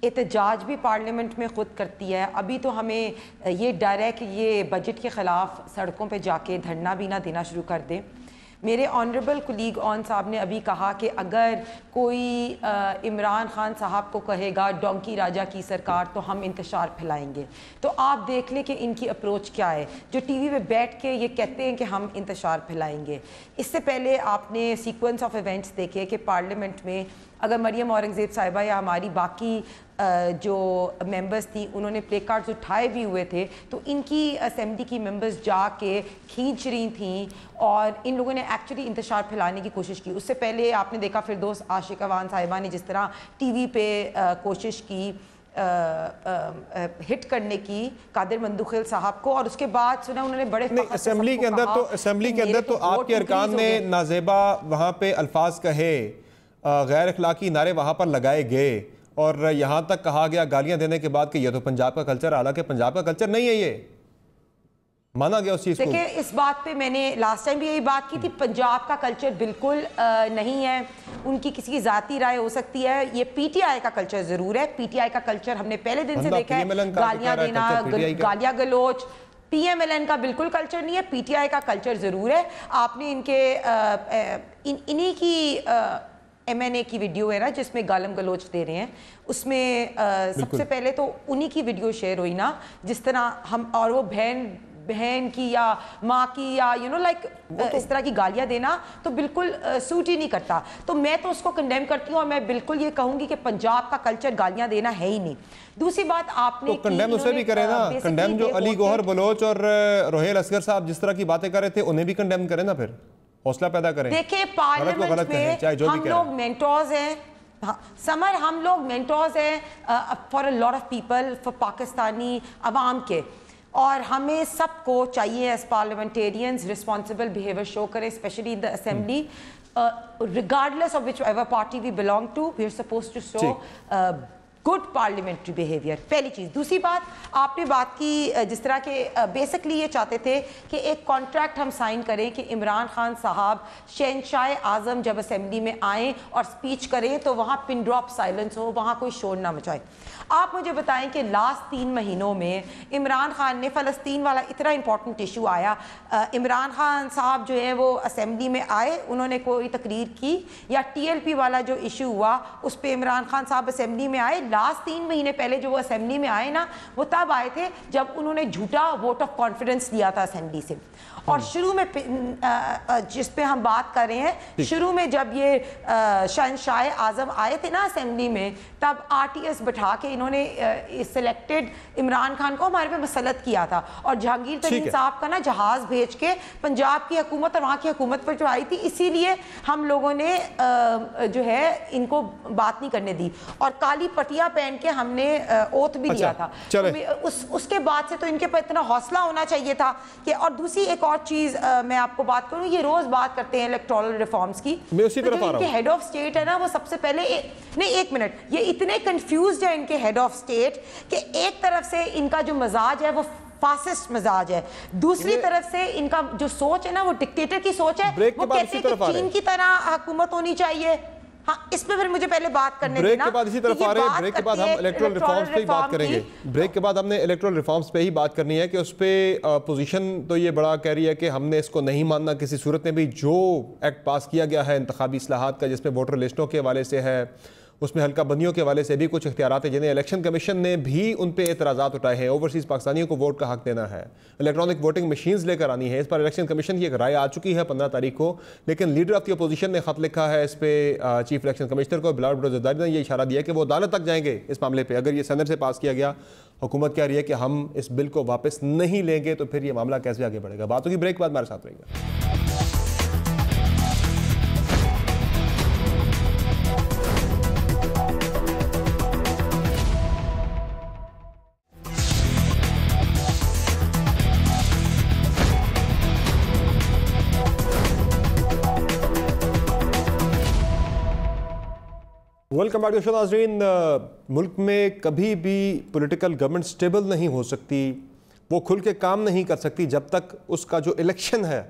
एहतजाज भी पार्लियामेंट में खुद करती है। अभी तो हमें ये डर है कि ये बजट के ख़िलाफ़ सड़कों पे जाके धरना भी ना देना शुरू कर दें। मेरे ऑनरेबल कुलीग ऑन साहब ने अभी कहा कि अगर कोई इमरान खान साहब को कहेगा डोंकी राजा की सरकार तो हम इंतशार फैलाएंगे। तो आप देख लें कि इनकी अप्रोच क्या है, जो टीवी पे बैठ के ये कहते हैं कि हम इंतशार फैलाएंगे। इससे पहले आपने सीक्वेंस ऑफ इवेंट्स देखे कि पार्लियामेंट में अगर मरियम औरंगज़ेब साहिबा या हमारी बाकी जो मेंबर्स थी उन्होंने प्ले कार्ड्स उठाए भी हुए थे, तो इनकी असेंबली की मेंबर्स जाके खींच रही थी और इन लोगों ने एक्चुअली इंतशार फैलाने की कोशिश की। उससे पहले आपने देखा फिरदौस आशिक अवान साहिबा ने जिस तरह टीवी पे कोशिश की हिट करने की कादिर मंदुखिल साहब को, और उसके बाद सुना उन्होंने बड़े असेंबली के अंदर तो आपके अरकान ने नाजेबा वहाँ पे अल्फाज कहे, गैर अखलाकी नारे वहाँ पर लगाए गए और यहाँ तक कहा गया गालियाँ देने के बाद कि ये तो पंजाब का कल्चर, हालांकि पंजाब का कल्चर नहीं है, ये माना गया उस चीज़ को। देखिए, इस बात पे मैंने लास्ट टाइम भी यही बात की थी, पंजाब का कल्चर बिल्कुल नहीं है। उनकी किसी की ज़ाती राय हो सकती है, ये PTI का कल्चर ज़रूर है। PTI का कल्चर हमने पहले दिन से देखा है, गालियाँ देना, गालियाँ गलोच। PMLN का बिल्कुल कल्चर नहीं है, PTI का कल्चर ज़रूर है। आपने इनके इन्हीं की MNA की वीडियो है ना जिसमें गालम गलोच दे रहे हैं, उसमें सबसे पहले तो उन्हीं की वीडियो शेयर हुई ना, जिस तरह हम और वो बहन की या माँ की या इस तरह की गालियाँ देना तो बिल्कुल सूट ही नहीं करता। तो मैं तो उसको कंडेम करती हूँ और मैं बिल्कुल ये कहूँगी कि पंजाब का कल्चर गालियाँ देना है ही नहीं। दूसरी बात आपने तो कंडेम उसे भी करें ना, कंडेम जो अली गौहर बलोच और रोहेल असगर साहब जिस तरह की बातें कर रहे थे उन्हें भी कंडेम करें ना, फिर हौसला पैदा करें। देखिए, पार्लियामेंट में हम लोग मेंटोर्स हैं, समर, हम लोग मेंटोर्स हैं for a lot of people, for Pakistani अवाम के, और हमें सबको चाहिए as parliamentarians responsible behaviour show करें, specially in the assembly, regardless of whichever party we belong to, we are supposed to show good parliamentary behaviour. पहली चीज़। दूसरी बात, आपने बात की जिस तरह के बेसिकली ये चाहते थे कि एक कॉन्ट्रैक्ट हम साइन करें कि इमरान खान साहब शहंशाह आज़म जब असेंबली में आएँ और स्पीच करें तो वहाँ पिन ड्रॉप साइलेंस हो, वहाँ कोई शोर ना मचाए। आप मुझे बताएं कि लास्ट 3 महीनों में इमरान खान ने फ़लस्तीन वाला इतना इंपॉर्टेंट इशू आया, इमरान खान साहब जो है वो असेंबली में आए, उन्होंने कोई तकरीर की, या TLP वाला जो इशू हुआ उस पर इमरान खान साहब असेंबली में आए। लास्ट 3 महीने पहले जो वो असेंबली में आए ना, वो तब आए थे जब उन्होंने झूठा वोट ऑफ कॉन्फिडेंस लिया था असेंबली से। और शुरू में जिस पे हम बात कर रहे हैं, शुरू में जब ये शहंशाह आज़म आए थे ना असेंबली में, तब RTS बैठा के इन्होंने सिलेक्टेड इमरान खान को हमारे पे मसलत किया था, और जहांगीर तरीन साहब का ना जहाज़ भेज के पंजाब की हुकूमत और वहाँ की हुकूमत पर जो आई थी, इसीलिए हम लोगों ने जो है इनको बात नहीं करने दी, और काली पटिया पहन के हमने ओथ भी लिया था। तो उसके बाद से तो इनके पर इतना हौसला होना चाहिए था कि। और दूसरी एक और चीज मैं आपको बात करूं, ये रोज बात करते हैं इलेक्टोरल रिफॉर्म्स की, मैं उसी तरफ आ रहा हूं। इनके हेड ऑफ स्टेट है ना, वो सबसे पहले नहीं, एक मिनट, ये इतने कंफ्यूज्ड है इनके हेड ऑफ स्टेट कि एक तरफ से इनका जो मजाज है वो फासिस्ट मजाज है, दूसरी तरफ से इनका जो सोच है ना वो डिक्टेटर की सोच है। वो कहते हैं कि चीन की तरह हुकूमत होनी चाहिए। हाँ, इस पे फिर मुझे पहले बात करने ब्रेक के बाद इसी तरफ आ रहे हैं। ब्रेक के बाद हम इलेक्टोरल रिफॉर्म्स पे ही बात करेंगे। ब्रेक के बाद हमने इलेक्टोरल रिफॉर्म्स पे ही बात करनी है कि उस पर पोजीशन तो ये बड़ा कह रही है कि हमने इसको नहीं मानना किसी सूरत में भी। जो एक्ट पास किया गया है इंतखाबी इस्लाहात का, जिसमें वोटर लिस्टों के हवाले से है, उसमें हल्का बंदियों के हवाले से भी कुछ इख्तियारात हैं जिन्हें इलेक्शन कमीशन ने भी उन पर एतराज़ात उठाए हैं। ओवरसीज़ पाकिस्तानियों को वोट का हक देना है, इलेक्ट्रॉनिक वोटिंग मशीन्स लेकर आनी है। इस पर इलेक्शन कमीशन की एक राय आ चुकी है 15 तारीख को, लेकिन लीडर ऑफ द अपोजिशन ने खत लिखा है इस पर चीफ इलेक्शन कमिश्नर को। बिलावल भुट्टो ज़रदारी ने यह इशारा दिया कि वो अदालत तक जाएंगे इस मामले पर। अगर ये सेनेट से पास किया गया, हुकूमत कह रही है कि हम इस बिल को वापस नहीं लेंगे, तो फिर ये मामला कैसे आगे बढ़ेगा। बातों की ब्रेक के बाद हमारे साथ रहेगा। वेलकम बैक टू शो नाज़रीन। मुल्क में कभी भी पॉलिटिकल गवर्नमेंट स्टेबल नहीं हो सकती, वो खुल के काम नहीं कर सकती जब तक उसका जो इलेक्शन है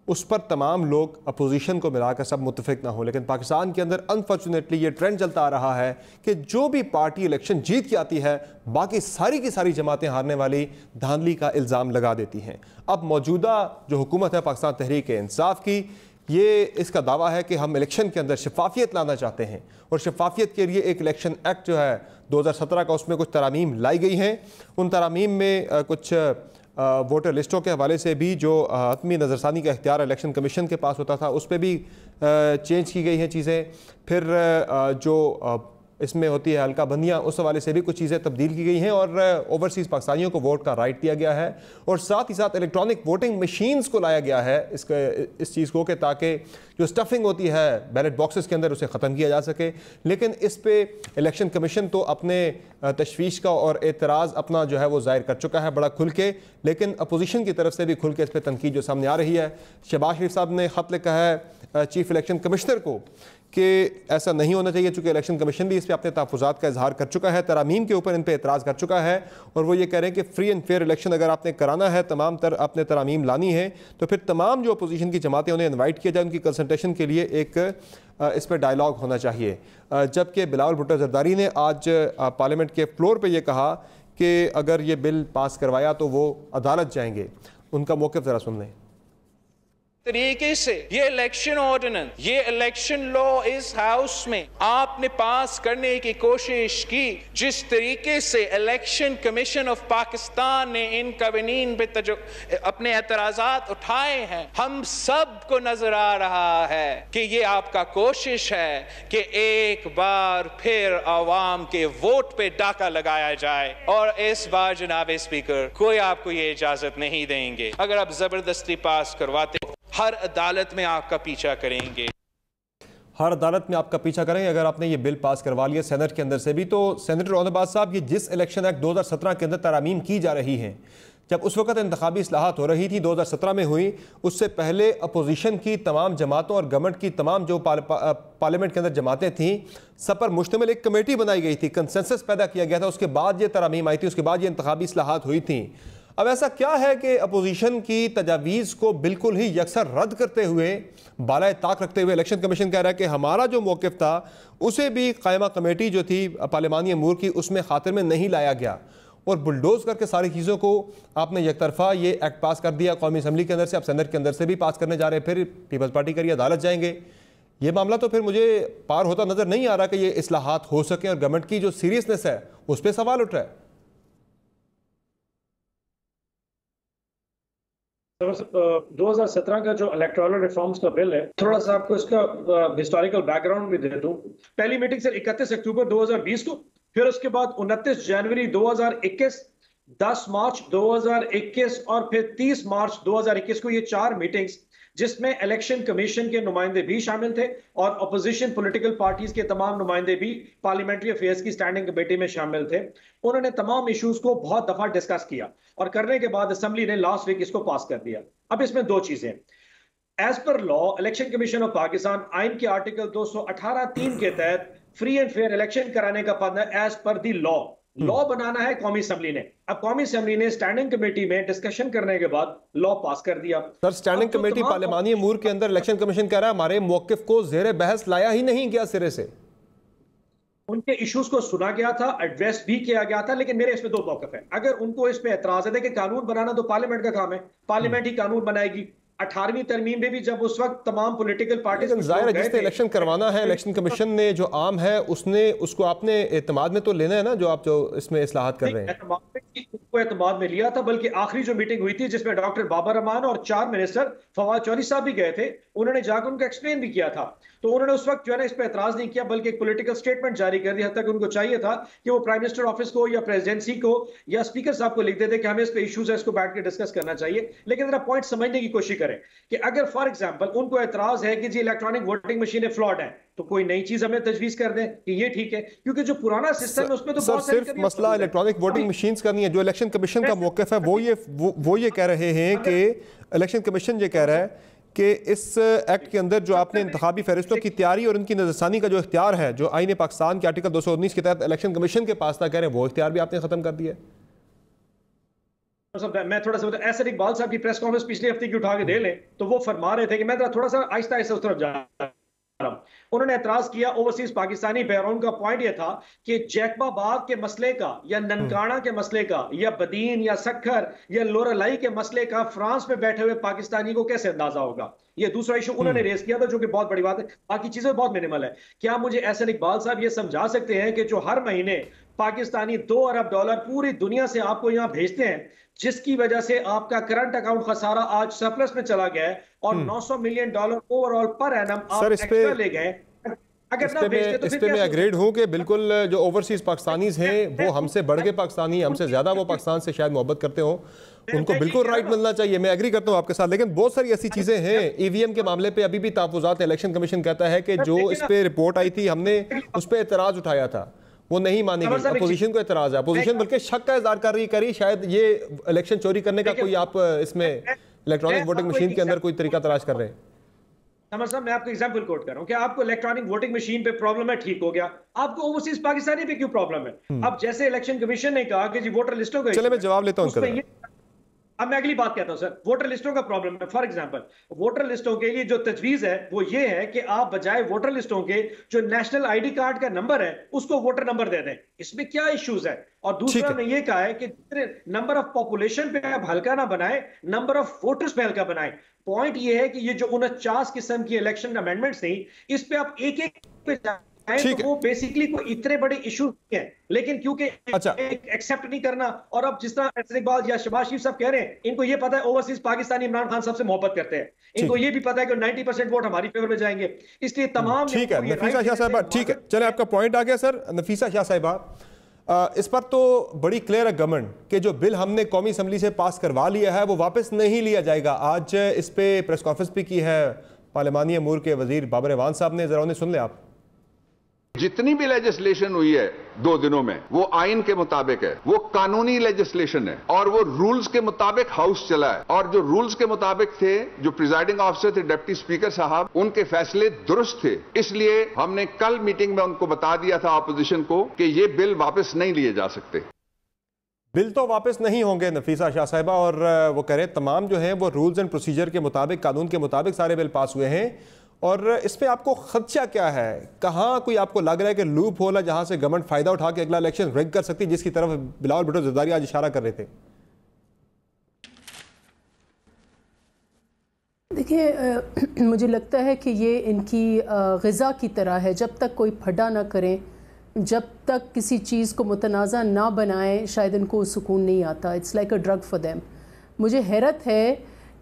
उस पर तमाम लोग अपोजिशन को मिलाकर सब मुत्तफिक ना हो। लेकिन पाकिस्तान के अंदर अनफॉर्चुनेटली ये ट्रेंड चलता आ रहा है कि जो भी पार्टी इलेक्शन जीत के आती है बाकी सारी की सारी जमातें हारने वाली धांधली का इल्ज़ाम लगा देती हैं। अब मौजूदा जो हुकूमत है पाकिस्तान तहरीक इंसाफ की, ये इसका दावा है कि हम इलेक्शन के अंदर शफाफियत लाना चाहते हैं और शफाफियत के लिए एक इलेक्शन एक्ट जो है 2017 का, उसमें कुछ तरामीम लाई गई हैं। उन तरामीम में कुछ वोटर लिस्टों के हवाले से भी जो हतमी नज़रसानी का इख्तियार इलेक्शन कमीशन के पास होता था उस पर भी चेंज की गई हैं चीज़ें। फिर जो इसमें होती है हल्का बंदियाँ, उस हवाले से भी कुछ चीज़ें तब्दील की गई हैं और ओवरसीज़ पाकिस्तानियों को वोट का राइट दिया गया है। और साथ ही साथ इलेक्ट्रॉनिक वोटिंग मशीन्स को लाया गया है इस चीज़ को, कि ताकि जो स्टफिंग होती है बैलेट बॉक्सेस के अंदर उसे ख़त्म किया जा सके। लेकिन इस पे इलेक्शन कमीशन तो अपने तशवीश का और एतराज़ अपना जो है वो ज़ाहिर कर चुका है बड़ा खुल के, लेकिन अपोजिशन की तरफ से भी खुल के इस पर तनकीद जो सामने आ रही है। शहबाज शरीफ साहब ने ख़त लिखा है चीफ इलेक्शन कमिश्नर को कि ऐसा नहीं होना चाहिए, चूँकि इलेक्शन कमीशन भी इस पर अपने तहफ़्फ़ुज़ात का इजहार कर चुका है, तरामीम के ऊपर इन पर एतराज़ कर चुका है और वो ये कह रहे हैं कि फ्री एंड फेयर इलेक्शन अगर आपने कराना है, तमाम आपने तरामीम लानी है, तो फिर तमाम जो अपोजिशन की जमातें उन्हें इन्वाइट किया जाए, उनकी कंसल्टेशन के लिए एक इस पर डायलॉग होना चाहिए। जबकि बिलावल भुट्टो जरदारी ने आज पार्लियामेंट के फ्लोर पर यह कहा कि अगर ये बिल पास करवाया तो वो अदालत जाएंगे। उनका मौक़िफ़ ज़रा सुन लें। तरीके से ये इलेक्शन ऑर्डिनेंस, ये इलेक्शन लॉ इस हाउस में आपने पास करने की कोशिश की, जिस तरीके से इलेक्शन कमीशन ऑफ पाकिस्तान ने इन कवानीन पे अपने एतराज़ात उठाए हैं, हम सब को नजर आ रहा है कि ये आपका कोशिश है कि एक बार फिर आवाम के वोट पे डाका लगाया जाए। और इस बार जनाब स्पीकर, कोई आपको ये इजाजत नहीं देंगे। अगर आप जबरदस्ती पास करवाते, हर अदालत में आपका पीछा करेंगे, हर अदालत में आपका पीछा करेंगे अगर आपने ये बिल पास करवा लिया सेनेट के अंदर से भी। तो सेनेटर औरंगाबाद साहब, ये जिस इलेक्शन एक्ट 2017 के अंदर तरामीम की जा रही हैं, जब उस वक्त इंतखाबी इस्लाहात हो रही थी 2017 में हुई, उससे पहले अपोजिशन की तमाम जमातों और गवर्नमेंट की तमाम जो पार्लियामेंट के अंदर जमातें थीं, सब पर मुश्तमिल एक कमेटी बनाई गई थी, कंसेंसस पैदा किया गया था, उसके बाद ये तरामीम आई थी, उसके बाद ये इंतखाबी इस्लाहात हुई थी। अब ऐसा क्या है कि अपोजिशन की तजावीज़ को बिल्कुल ही यकसर रद्द करते हुए, बालाए ताक रखते हुए इलेक्शन कमीशन कह रहा है कि हमारा जो मौक़िफ़ था उसे भी कायमा कमेटी जो थी पार्लिमानी अमूर की, उसमें खातिर में नहीं लाया गया और बुलडोज करके सारी चीज़ों को आपने एक तरफा ये एक्ट पास कर दिया कौमी असम्बली के अंदर से, अब सेनेट के अंदर से भी पास करने जा रहे हैं, फिर पीपल्स पार्टी करिए अदालत जाएंगे। ये मामला तो फिर मुझे पार होता नज़र नहीं आ रहा कि ये इस्लाहात हो सके और गवर्नमेंट की जो सीरियसनेस है उस पर सवाल उठ रहा है। 2017 का जो इलेक्टोरल रिफॉर्म्स का बिल है, थोड़ा सा आपको इसका हिस्टोरिकल बैकग्राउंड भी दे दूं। पहली मीटिंग सर 31 अक्टूबर 2020 को, फिर उसके बाद 29 जनवरी 2021, 10 मार्च 2021 और फिर 30 मार्च 2021 को, ये 4 मीटिंग्स जिसमें इलेक्शन कमीशन के नुमाइंदे भी शामिल थे और अपोजिशन पॉलिटिकल पार्टीज के तमाम नुमाइंदे भी पार्लियामेंट्री अफेयर्स की स्टैंडिंग कमेटी में शामिल थे। उन्होंने तमाम इश्यूज को बहुत दफा डिस्कस किया और करने के बाद असेंबली ने लास्ट वीक इसको पास कर दिया। अब इसमें 2 चीजें, as per law election commission of Pakistan आइन के आर्टिकल 218(3) के तहत फ्री एंड फेयर इलेक्शन कराने का पद है एज पर दी लॉ बनाना है कौमी असेंबली ने। अब कौमी असेंबली ने स्टैंडिंग कमेटी में डिस्कशन करने के बाद लॉ पास कर दिया। सर, स्टैंडिंग कमेटी पार्लिमानी अमूर के अंदर इलेक्शन कमीशन कह रहा है हमारे मौक़िफ़ को ज़ेरे बहस लाया ही नहीं गया सिरे से। उनके इश्यूज को सुना गया था, एड्रेस भी किया गया था, लेकिन मेरे इसमें 2 मौक़िफ़ है। अगर उनको इस पे एतराज है कि कानून बनाना तो पार्लियामेंट का काम है, पार्लियामेंट ही कानून बनाएगी। 18वीं तरमीम में भी जब उस वक्त तमाम पॉलिटिकल पार्टीज जिसने इलेक्शन करवाना है, इलेक्शन कमीशन ने जो आम है उसने उसको आपने एतमाद में तो लेना है ना, जो आप जो इसमें इस्लाहात कर रहे हैं। एतमाद में लिया था, बल्कि आखिरी जो मीटिंग हुई थी जिसमें डॉक्टर बाबर रहमान और 4 मिनिस्टर फवाद चौधरी साहब भी गए थे, उन्होंने जाकर उनको एक्सप्लेन भी किया था। तो उन्होंने उस वक्त जो है ना इस पर एतराज नहीं किया, बल्कि एक पॉलिटिकल स्टेटमेंट जारी कर दिया। हद तक उनको चाहिए था कि वो प्राइम मिनिस्टर ऑफिस को या प्रेसिडेंसी को या स्पीकर साहब को लिख देते कि हमें इस पे इश्यूज है, इसको बैठ के डिस्कस करना चाहिए। लेकिन जरा पॉइंट समझने की कोशिश करें कि अगर फॉर एग्जांपल उनको एतराज है कि जी इलेक्ट्रॉनिक वोटिंग मशीनें फ्लॉड है, तो कोई नई चीज हमें तजवीज कर दें कि ये ठीक है, क्योंकि जो पुराना सिस्टम है उसमें तो सर सिर्फ मसला इलेक्ट्रॉनिक वोटिंग मशीन्स का नहीं है। जो इलेक्शन कमीशन का मौक़िफ़ है वो ये कह रहे हैं कि इलेक्शन कमीशन ये कह रहा है कि इस एक्ट के अंदर जो आपने इंतखाबी फहरिस्तों की तैयारी और उनकी नजरसानी का जो इख्तियार है, जो आईन पाकिस्तान के आर्टिकल 219 के तहत इलेक्शन कमीशन के पास था, कह रहे हैं वो इख्तियार भी आपने खत्म कर दिया है। मैं थोड़ा सा एहसन इकबाल साहब की प्रेस कॉन्फ्रेंस पिछले हफ्ते की उठा के दे लें तो वो फरमा रहे थे कि मैं थोड़ा सा आहिस्ता आहिस्ता उस तरफ जा रहा हूं। उन्होंने एतराज किया ओवरसीज पाकिस्तानी पे और उनका पॉइंट ये था कि जैकबाबाद के मसले का या ननकाना के मसले का या बदीन या सखर या लोरालाई के मसले का फ्रांस में बैठे हुए पाकिस्तानी को कैसे अंदाजा होगा। ये दूसरा इशू उन्होंने रेस किया था जो कि बहुत बड़ी बात है। बाकी चीजें बहुत मिनिमल है। क्या मुझे एहसन इकबाल साहब ये समझा सकते हैं कि जो हर महीने पाकिस्तानी $2 अरब पूरी दुनिया से आपको यहां भेजते हैं, जिसकी वजह से आपका करंट अकाउंट खसारा आज सरप्लस में चला गया है और $900 मिलियन ओवरऑल पर एनम आप एक्स्ट्रा ले गए। इस पे मैं एग्रीड हूँ कि बिल्कुल जो ओवरसीज पाकिस्तानीज हैं वो हमसे बढ़ के पाकिस्तानी, हमसे ज्यादा वो पाकिस्तान से शायद मोहब्बत करते हो, उनको बिल्कुल राइट मिलना चाहिए। मैं एग्री करता हूँ आपके साथ, लेकिन बहुत सारी ऐसी चीजें हैं। ईवीएम के मामले पे अभी भी तहफ़्फ़ुज़ात इलेक्शन कमीशन कहता है कि जो इस पे रिपोर्ट आई थी हमने उस पर एतराज उठाया था, वो नहीं मानी गई। अपोजिशन को एतराज है, अपोजिशन बल्कि शक का इज़हार कर रही शायद ये इलेक्शन चोरी करने का कोई आप इसमें इलेक्ट्रॉनिक वोटिंग मशीन के अंदर कोई तरीका तलाश कर रहे हैं। समझ साहब मैं आपको एग्जांपल कोट कर रहा हूं कि आपको इलेक्ट्रॉनिक वोटिंग मशीन पे प्रॉब्लम है, ठीक हो गया, आपको ओवरसीज पाकिस्तानी पे क्यों प्रॉब्लम है। अब जैसे इलेक्शन कमीशन ने कहा कि जी वोटर लिस्टों का, चले मैं जवाब लेता हूं। अब मैं अगली बात कहता हूं सर, वोटर लिस्टों का प्रॉब्लम है। फॉर एग्जांपल वोटर लिस्टों के लिए जो तजवीज है वो ये है कि आप बजाय वोटर लिस्टों के जो नेशनल आईडी कार्ड का नंबर है उसको वोटर नंबर दे दें। इसमें क्या इश्यूज है। और दूसरा हमने ये कहा है कि नंबर ऑफ पॉपुलेशन पे आप हल्का ना बनाए, नंबर ऑफ वोटर्स पे हल्का बनाए। पॉइंट ये है कि ये जो 49 किस्म की इलेक्शन अमेंडमेंट्स थी, इस पे आप एक एक पे तो वो बेसिकली कोई इतने बड़े इशू हैं, लेकिन क्योंकि एक्सेप्ट नहीं करना। और अब जिस तरह एहसन इकबाल या शहबाज शरीफ साहब कह रहे हैं, इनको ये पता है ओवरसीज पाकिस्तानी इमरान खान साहब से मोहब्बत करते हैं, इनको ये भी पता है कि 90% वोट हमारी फेवर में जाएंगे, इसलिए तमाम ठीक है। नफीसा शाह साहिबा, ठीक है, चले आपका पॉइंट आ गया सर। नफीसा शाह साहिबा, इस पर तो बड़ी क्लियर है गवर्नमेंट कि जो बिल हमने कौमी असम्बली से पास करवा लिया है वो वापस नहीं लिया जाएगा। आज इस पे प्रेस कॉन्फ्रेंस भी की है पार्लिमानी अमूर के वजीर बाबर एवान साहब ने, जरा उन्हें सुन ले आप। जितनी भी लेजिस्लेशन हुई है 2 दिनों में वो आइन के मुताबिक है, वो कानूनी लेजिस्लेशन है और वो रूल्स के मुताबिक हाउस चला है। और जो रूल्स के मुताबिक थे, जो प्रिजाइडिंग ऑफिसर थे डिप्टी स्पीकर साहब, उनके फैसले दुरुस्त थे। इसलिए हमने कल मीटिंग में उनको बता दिया था अपोजिशन को कि ये बिल वापस नहीं लिए जा सकते। बिल तो वापस नहीं होंगे नफीसा शाह साहिबा, और वो कह रहे तमाम जो है वो रूल्स एंड प्रोसीजर के मुताबिक, कानून के मुताबिक सारे बिल पास हुए हैं। और इस पे आपको खदशा क्या है, कहाँ कोई आपको लग रहा है कि लूप होल है जहां से गवर्नमेंट फायदा उठा के अगला इलेक्शन रिग कर सकती है, जिसकी तरफ बिलावल भुट्टो ज़रदारी आज इशारा कर रहे थे। देखिए मुझे लगता है कि ये इनकी ग़िज़ा की तरह है, जब तक कोई फटा ना करें, जब तक किसी चीज़ को मुतनाज़ा ना बनाएं, शायद इनको सुकून नहीं आता। It's like a drug for them. मुझे हैरत है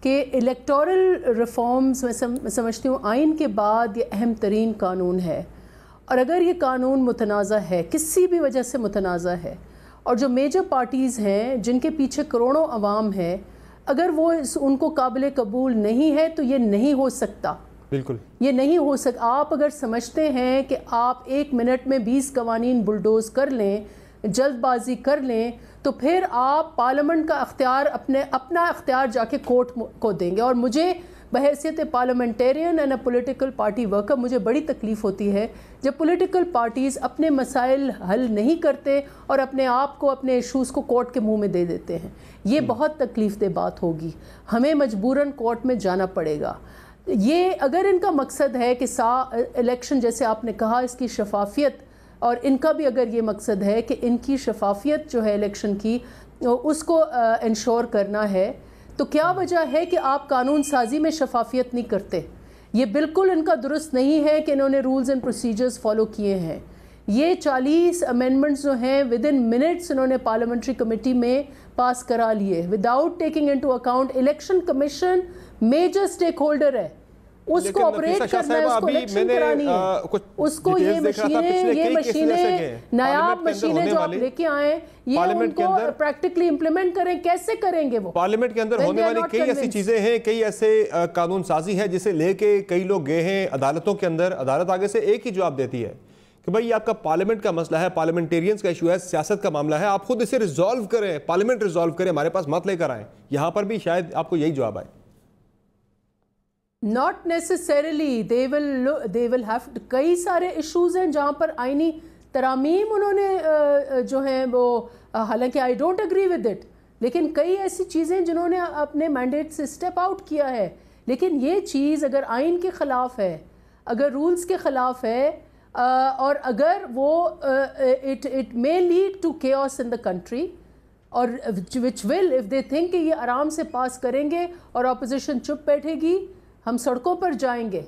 कि इलेक्टोरल रिफॉर्म्स मैं समझती हूँ आइन के बाद ये अहम तरीन कानून है, और अगर ये कानून मुतनाज़ा है, किसी भी वजह से मुतनाज़ा है, और जो मेजर पार्टीज़ हैं जिनके पीछे करोड़ों अवाम है, अगर वो उनको काबिल कबूल नहीं है तो ये नहीं हो सकता। बिल्कुल ये नहीं हो सकता। आप अगर समझते हैं कि आप 1 मिनट में 20 कवानीन बुलडोज़ कर लें, जल्दबाजी कर लें, तो फिर आप पार्लियामेंट का अख्तियार अपना अख्तियार जाके कोर्ट को देंगे। और मुझे बहैसियत parliamentarian and a political party worker मुझे बड़ी तकलीफ़ होती है जब पॉलिटिकल पार्टीज़ अपने मसाइल हल नहीं करते और अपने आप को, अपने इशूज़ को कोर्ट के मुंह में दे देते हैं। ये बहुत तकलीफ़देह बात होगी, हमें मजबूरन कोर्ट में जाना पड़ेगा। ये अगर इनका मकसद है कि इलेक्शन, जैसे आपने कहा, इसकी शफाफियत, और इनका भी अगर ये मकसद है कि इनकी शफाफियत जो है इलेक्शन की उसको इंश्योर करना है, तो क्या वजह है कि आप कानून साजी में शफाफियत नहीं करते। ये बिल्कुल इनका दुरुस्त नहीं है कि इन्होंने रूल्स एंड प्रोसीजर्स फॉलो किए हैं। ये 40 अमेंडमेंट्स जो हैं विद इन मिनट्स इन्होंने पार्लियामेंट्री कमेटी में पास करा लिए, without taking into account election commission major stake holder है, उसको ऑपरेट करना है, उसको इलेक्शन करानी है, उसको ये मशीनें नायाब मशीनें जो आप लेके आए, ये उनको प्रैक्टिकली इम्प्लीमेंट करें। कैसे करेंगे वो? पार्लियामेंट के अंदर होने वाली कई ऐसी चीजें हैं, कई ऐसे कानून साजी है जिसे लेके कई लोग गए हैं अदालतों के अंदर। अदालत आगे से एक ही जवाब देती है कि भाई ये आपका पार्लियामेंट का मसला है, पार्लियामेंटेरियंस का इशू है, सियासत का मामला है, आप खुद इसे रिजॉल्व करें, पार्लियामेंट रिजॉल्व करें, हमारे पास मत लेकर आए। यहां पर भी शायद आपको यही जवाब आए। Not necessarily, they will have, कई सारे इश्यूज हैं जहाँ पर आईनी तरामीम उन्होंने जो हैं वो, हालांकि I don't agree with it, लेकिन कई ऐसी चीज़ें जिन्होंने अपने मैंडेट से स्टेप आउट किया है। लेकिन ये चीज़ अगर आइन के ख़िलाफ़ है, अगर रूल्स के ख़िलाफ़ है, और अगर वो it may lead to chaos in the country, और which will, if they think कि ये आराम से पास करेंगे और अपोजिशन चुप बैठेगी, हम सड़कों पर जाएंगे।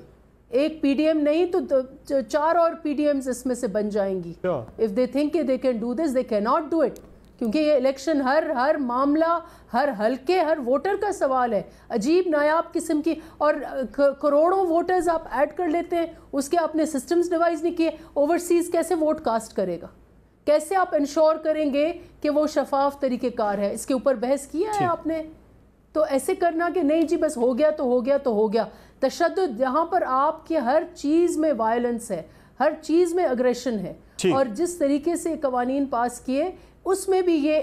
एक पीडीएम नहीं तो 4 और पीडीएम्स इसमें से बन जाएंगी। If they think they can do this, they can not do it, क्योंकि ये इलेक्शन हर मामला, हर हल्के, हर वोटर का सवाल है। अजीब नायाब किस्म की, और करोड़ों वोटर्स आप ऐड कर लेते हैं, उसके आपने सिस्टम्स डिवाइस नहीं किए। ओवरसीज़ कैसे वोट कास्ट करेगा, कैसे आप इंश्योर करेंगे कि वो शफाफ तरीक़ेकार है? इसके ऊपर बहस किया है आपने? तो ऐसे करना कि नहीं जी बस हो गया तो हो गया तो हो गया, तशद्दुद, जहाँ पर आपके हर चीज़ में वायलेंस है, हर चीज़ में अग्रेशन है, और जिस तरीके से कवानीन पास किए उसमें भी ये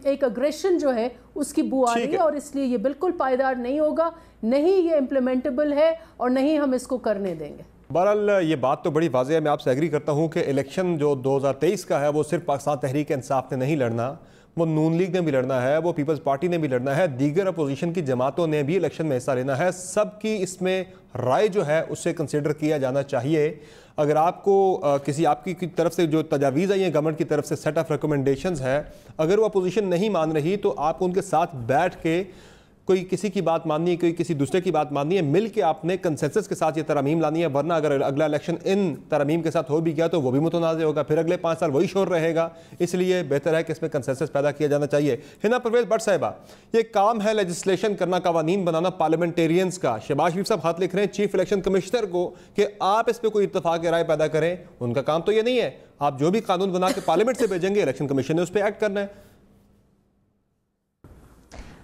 एक अग्रेशन जो है उसकी बू आ रही है, और इसलिए ये बिल्कुल पायदार नहीं होगा, नहीं ये इम्प्लीमेंटेबल है, और नहीं हम इसको करने देंगे। बहरहाल ये बात तो बड़ी वाज़ेह है, मैं आपसे एग्री करता हूँ कि इलेक्शन जो 2023 का है वो सिर्फ पाकिस्तान तहरीक इंसाफ ने नहीं लड़ना, वो नून लीग ने भी लड़ना है, वो पीपल्स पार्टी ने भी लड़ना है, दीगर अपोजिशन की जमातों ने भी इलेक्शन में हिस्सा लेना है। सबकी इसमें राय जो है उससे कंसिडर किया जाना चाहिए। अगर आपको किसी आपकी तरफ से जो तजावीज़ आई हैं गवर्नमेंट की तरफ से, सेट ऑफ रिकमेंडेशंस है, अगर वो अपोजिशन नहीं मान रही तो आप उनके साथ बैठ के कोई किसी की बात माननी है, कोई किसी दूसरे की बात माननी है, मिल के आपने कंसेंसस के साथ ये तरमीम लानी है, वरना अगर अगला इलेक्शन इन तरमीम के साथ हो भी गया तो वो भी मुतनाज़ होगा, फिर अगले 5 साल वही शोर रहेगा। इसलिए बेहतर है कि इसमें कंसेंसस पैदा किया जाना चाहिए। हिना परवेज़ भट्ट साहिबा, ये काम है लेजिस्लेशन करना, कवानीन बनाना पार्लियामेंटेरियंस का। शहबाज शरीफ साहब हाथ लिख रहे हैं चीफ इलेक्शन कमिश्नर को कि आप इस पर कोई इत्तेफाक राय पैदा करें, उनका काम तो ये नहीं है। आप जो भी कानून बना के पार्लियामेंट से भेजेंगे, इलेक्शन कमीशन ने उस पर एक्ट करना है।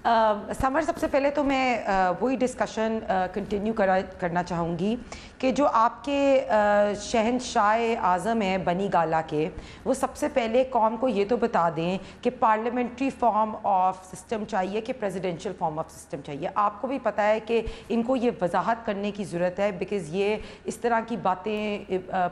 समर, सबसे पहले तो मैं वही डिस्कशन कंटिन्यू करना चाहूँगी कि जो आपके शहनशाह आज़म हैं बनी गाला के, वो सबसे पहले कौम को ये तो बता दें कि पार्लियामेंट्री फॉर्म ऑफ सिस्टम चाहिए कि प्रेसिडेंशियल फॉर्म ऑफ सिस्टम चाहिए। आपको भी पता है कि इनको ये वजाहत करने की ज़रूरत है, बिकॉज़ ये इस तरह की बातें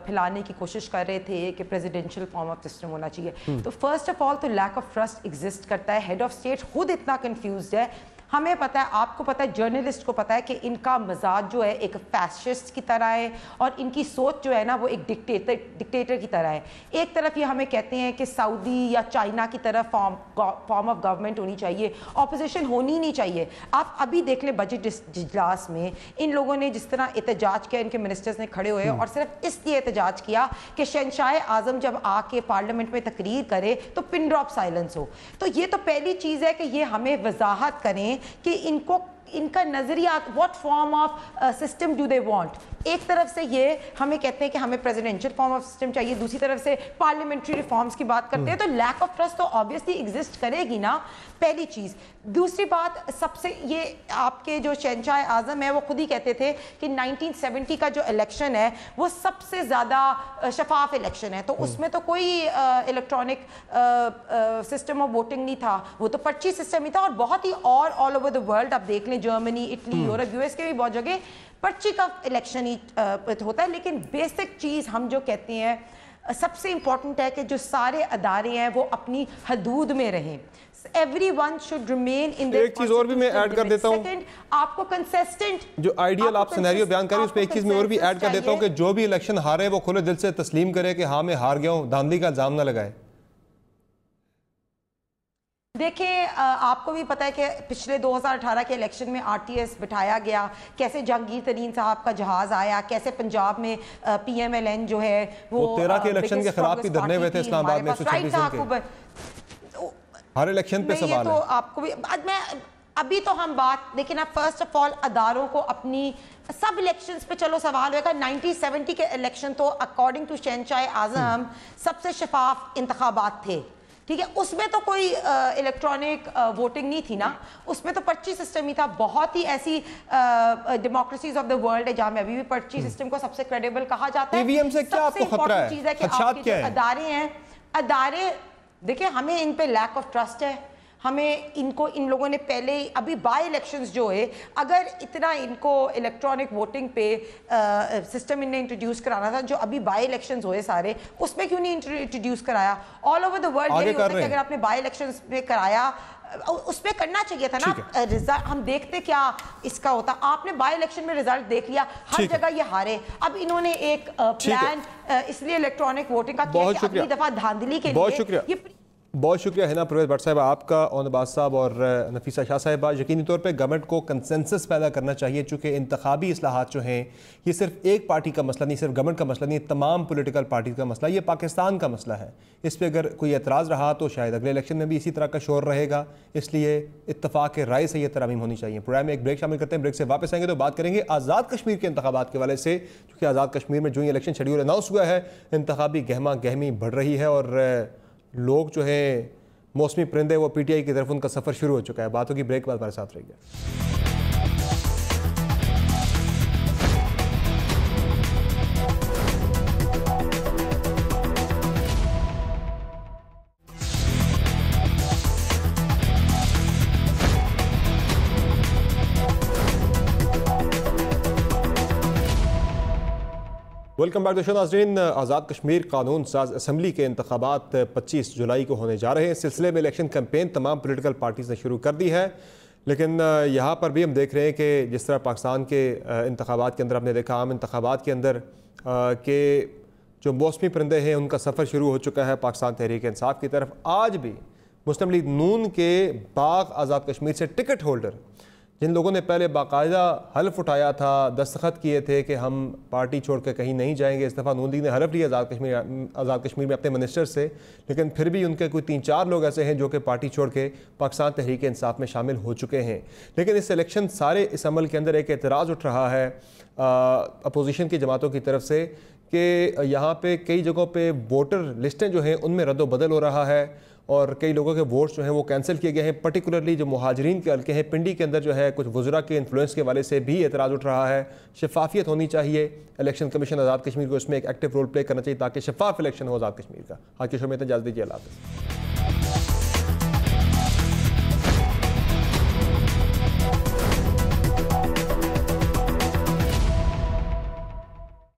फैलाने की कोशिश कर रहे थे कि प्रेसिडेंशियल फॉर्म ऑफ सिस्टम होना चाहिए। तो फर्स्ट ऑफ ऑल तो लैक ऑफ ट्रस्ट एग्जिस्ट करता है। हेड ऑफ स्टेट खुद इतना कन्फ्यूज है, हमें पता है, आपको पता है, जर्नलिस्ट को पता है कि इनका मजाज जो है एक फैसिस्ट की तरह है, और इनकी सोच जो है ना वो एक डिक्टेटर की तरह है। एक तरफ ये हमें कहते हैं कि सऊदी या चाइना की तरफ फॉर्म ऑफ गवर्नमेंट होनी चाहिए, ऑपोजिशन होनी नहीं चाहिए। आप अभी देख लें बजट इजलास में इन लोगों ने जिस तरह एहतजाज किया, इनके मिनिस्टर्स ने खड़े हुए, और सिर्फ इसलिए एहतजाज किया कि शहनशाह आज़म जब आके पार्लियामेंट में तकरीर करे तो पिन ड्रॉप साइलेंस हो। तो ये तो पहली चीज़ है कि ये हमें वजाहत करें कि इनका नजरिया, what form of system do they want. एक तरफ से ये हमें कहते हैं कि हमें प्रेसिडेंशियल फॉर्म ऑफ सिस्टम चाहिए, दूसरी तरफ से पार्लियामेंट्री रिफॉर्म्स की बात करते हैं, तो लैक ऑफ ट्रस्ट तो ऑब्वियसली एग्जिस्ट करेगी ना, पहली चीज। दूसरी बात, सबसे ये आपके जो शहनशाह आज़म है वो खुद ही कहते थे कि 1970 का जो इलेक्शन है वो सबसे ज़्यादा शफाफ इलेक्शन है, तो उसमें तो कोई इलेक्ट्रॉनिक सिस्टम ऑफ वोटिंग नहीं था, वो तो पर्ची सिस्टम ही था। और बहुत ही और ऑल ओवर द वर्ल्ड आप देख लें, जर्मनी, इटली, यूरोप, यूएस के भी बहुत जगह पर्ची का इलेक्शन ही होता है। लेकिन बेसिक चीज़ हम जो कहते हैं सबसे इंपॉर्टेंट है कि जो सारे अदारे हैं वो अपनी हदूद में रहें। Everyone should remain in their एक चीज और भी मैं ऐड कर देता हूँ, आपको कंसिस्टेंट जो आइडियल आप सिनेरियो बयान करें, उस पर एक चीज मैं और भी ऐड कर देता हूँ कि जो भी इलेक्शन हारे वो खुले दिल से तस्लीम करे कि हाँ मैं हार गया हूँ, धांधली का इल्जाम ना लगाए। देखें, आपको भी पता है कि पिछले 2018 के इलेक्शन में आरटीएस बिठाया गया, कैसे जहांगीर तरीन साहब का जहाज आया, कैसे पंजाब में पीएमएलएन जो है वो 13 के इलेक्शन के खिलाफ भी धरने हुए थे इस्लामाबाद में, 126 हर इलेक्शन पे सवाल तो है। आपको भी मैं अभी तो हम बात, लेकिन अब फर्स्ट ऑफ ऑल अदारों को अपनी सब इलेक्शंस पे चलो सवाल होगा। 1970 के इलेक्शन तो अकॉर्डिंग टू शहनशाह आज़म सबसे शफाफ इंतखाबात थे, ठीक है, उसमें तो कोई इलेक्ट्रॉनिक वोटिंग नहीं थी ना, उसमें तो पर्ची सिस्टम ही था। बहुत ही ऐसी डेमोक्रेसीज ऑफ द वर्ल्ड है जहां में अभी भी पर्ची सिस्टम को सबसे क्रेडिबल कहा जाता है। ईवीएम से क्या आपको खतरा है? चीज है कि आपके जो अदारे हैं, अदारे देखिए, हमें इन पे लैक ऑफ ट्रस्ट है। हमें इनको इन लोगों ने पहले अभी बाय इलेक्शंस जो है, अगर इतना इनको इलेक्ट्रॉनिक वोटिंग पे सिस्टम इन्हें इंट्रोड्यूस कराना था, जो अभी बाय इलेक्शंस हुए सारे, उसमें क्यों नहीं इंट्रोड्यूस कराया? ऑल ओवर द वर्ल्ड यही होता है कि अगर आपने बाय इलेक्शंस में कराया, उसमें करना चाहिए था ना रिजल्ट। हम देखते क्या इसका होता, आपने बाय इलेक्शन में रिजल्ट देख लिया, हर जगह ये हारे। अब इन्होंने एक प्लान इसलिए इलेक्ट्रॉनिक वोटिंग का किया कि अगली दफा धांधली के लिए। बहुत शुक्रिया हिना परवेज़ भट्ट साहब आपका, ओनबाज साहब और नफीसा शाह साहिबा। यकीनी तौर पे गवर्नमेंट को कंसेंसस पैदा करना चाहिए, चूँकि इंतखाबी इस्लाहात जो हैं ये सिर्फ एक पार्टी का मसला नहीं, सिर्फ गवर्नमेंट का मसला नहीं, तमाम पॉलिटिकल पार्टी का मसला, ये पाकिस्तान का मसला है। इस पर अगर कोई एतराज़ रहा तो शायद अगले इलेक्शन में भी इसी तरह का शोर रहेगा, इसलिए इत्तफाक राय से ये तरमीम होनी चाहिए। प्रोग्राम में एक ब्रेक शामिल करते हैं, ब्रेक से वापस आएंगे तो बात करेंगे आज़ाद कश्मीर के इंतखाबात के वाले से, क्योंकि आज़ाद कश्मीर में जो ये इलेक्शन शेड्यूल अनाउंस हुआ है, इंतखाबी गहमा गहमी बढ़ रही है और लोग जो है मौसमी परिंदे वो पीटीआई की तरफ उनका सफ़र शुरू हो चुका है। बातों की ब्रेक के बाद हमारे साथ रहिए। वेलकम बैक टू शो नाज़रीन। आज़ाद कश्मीर कानून साज असम्बली के इंतखाबात 25 जुलाई को होने जा रहे हैं। इस सिलसिले में इलेक्शन कैंपेन तमाम पॉलिटिकल पार्टीज़ ने शुरू कर दी है, लेकिन यहाँ पर भी हम देख रहे हैं कि जिस तरह पाकिस्तान के इंतखाबात के अंदर आपने देखा, आम इंतखाबात के अंदर के जो मौसमी परिंदे हैं उनका सफ़र शुरू हो चुका है पाकिस्तान तहरीक इंसाफ की तरफ। आज भी मुस्लिम लीग नून के बाग आज़ाद कश्मीर से टिकट होल्डर, जिन लोगों ने पहले बाकायदा हल्फ उठाया था, दस्तखत किए थे कि हम पार्टी छोड़ कर कहीं नहीं जाएंगे, इस दफ़ा नून लीग ने हल्फ लिया आज़ाद कश्मीर में अपने मिनिस्टर से, लेकिन फिर भी उनके कोई 3-4 लोग ऐसे हैं जो कि पार्टी छोड़ के पाकिस्तान तहरीक इंसाफ में शामिल हो चुके हैं। लेकिन इस इलेक्शन सारे इस अमल के अंदर एक एतराज़ उठ रहा है अपोजिशन की जमातों की तरफ से कि यहाँ पे कई जगहों पे वोटर लिस्टें जो हैं उनमें रद्द-ओ-बदल हो रहा है और कई लोगों के वोट्स जो हैं वो कैंसिल किए गए हैं। पर्टिकुलरली जो मुहाजिरीन के हल्के हैं, पिंडी के अंदर जो है कुछ वज़रा के इन्फ्लुएंस के वाले से भी एतराज़ उठ रहा है। शफाफियत होनी चाहिए, इलेक्शन कमीशन आज़ाद कश्मीर को इसमें एक एक्टिव रोल प्ले करना चाहिए ताकि शफाफ इलेक्शन हो आज़ाद कश्मीर का। आज के शो में इतना इजाज़त दीजिए, अल्लाह हाफ़िज़।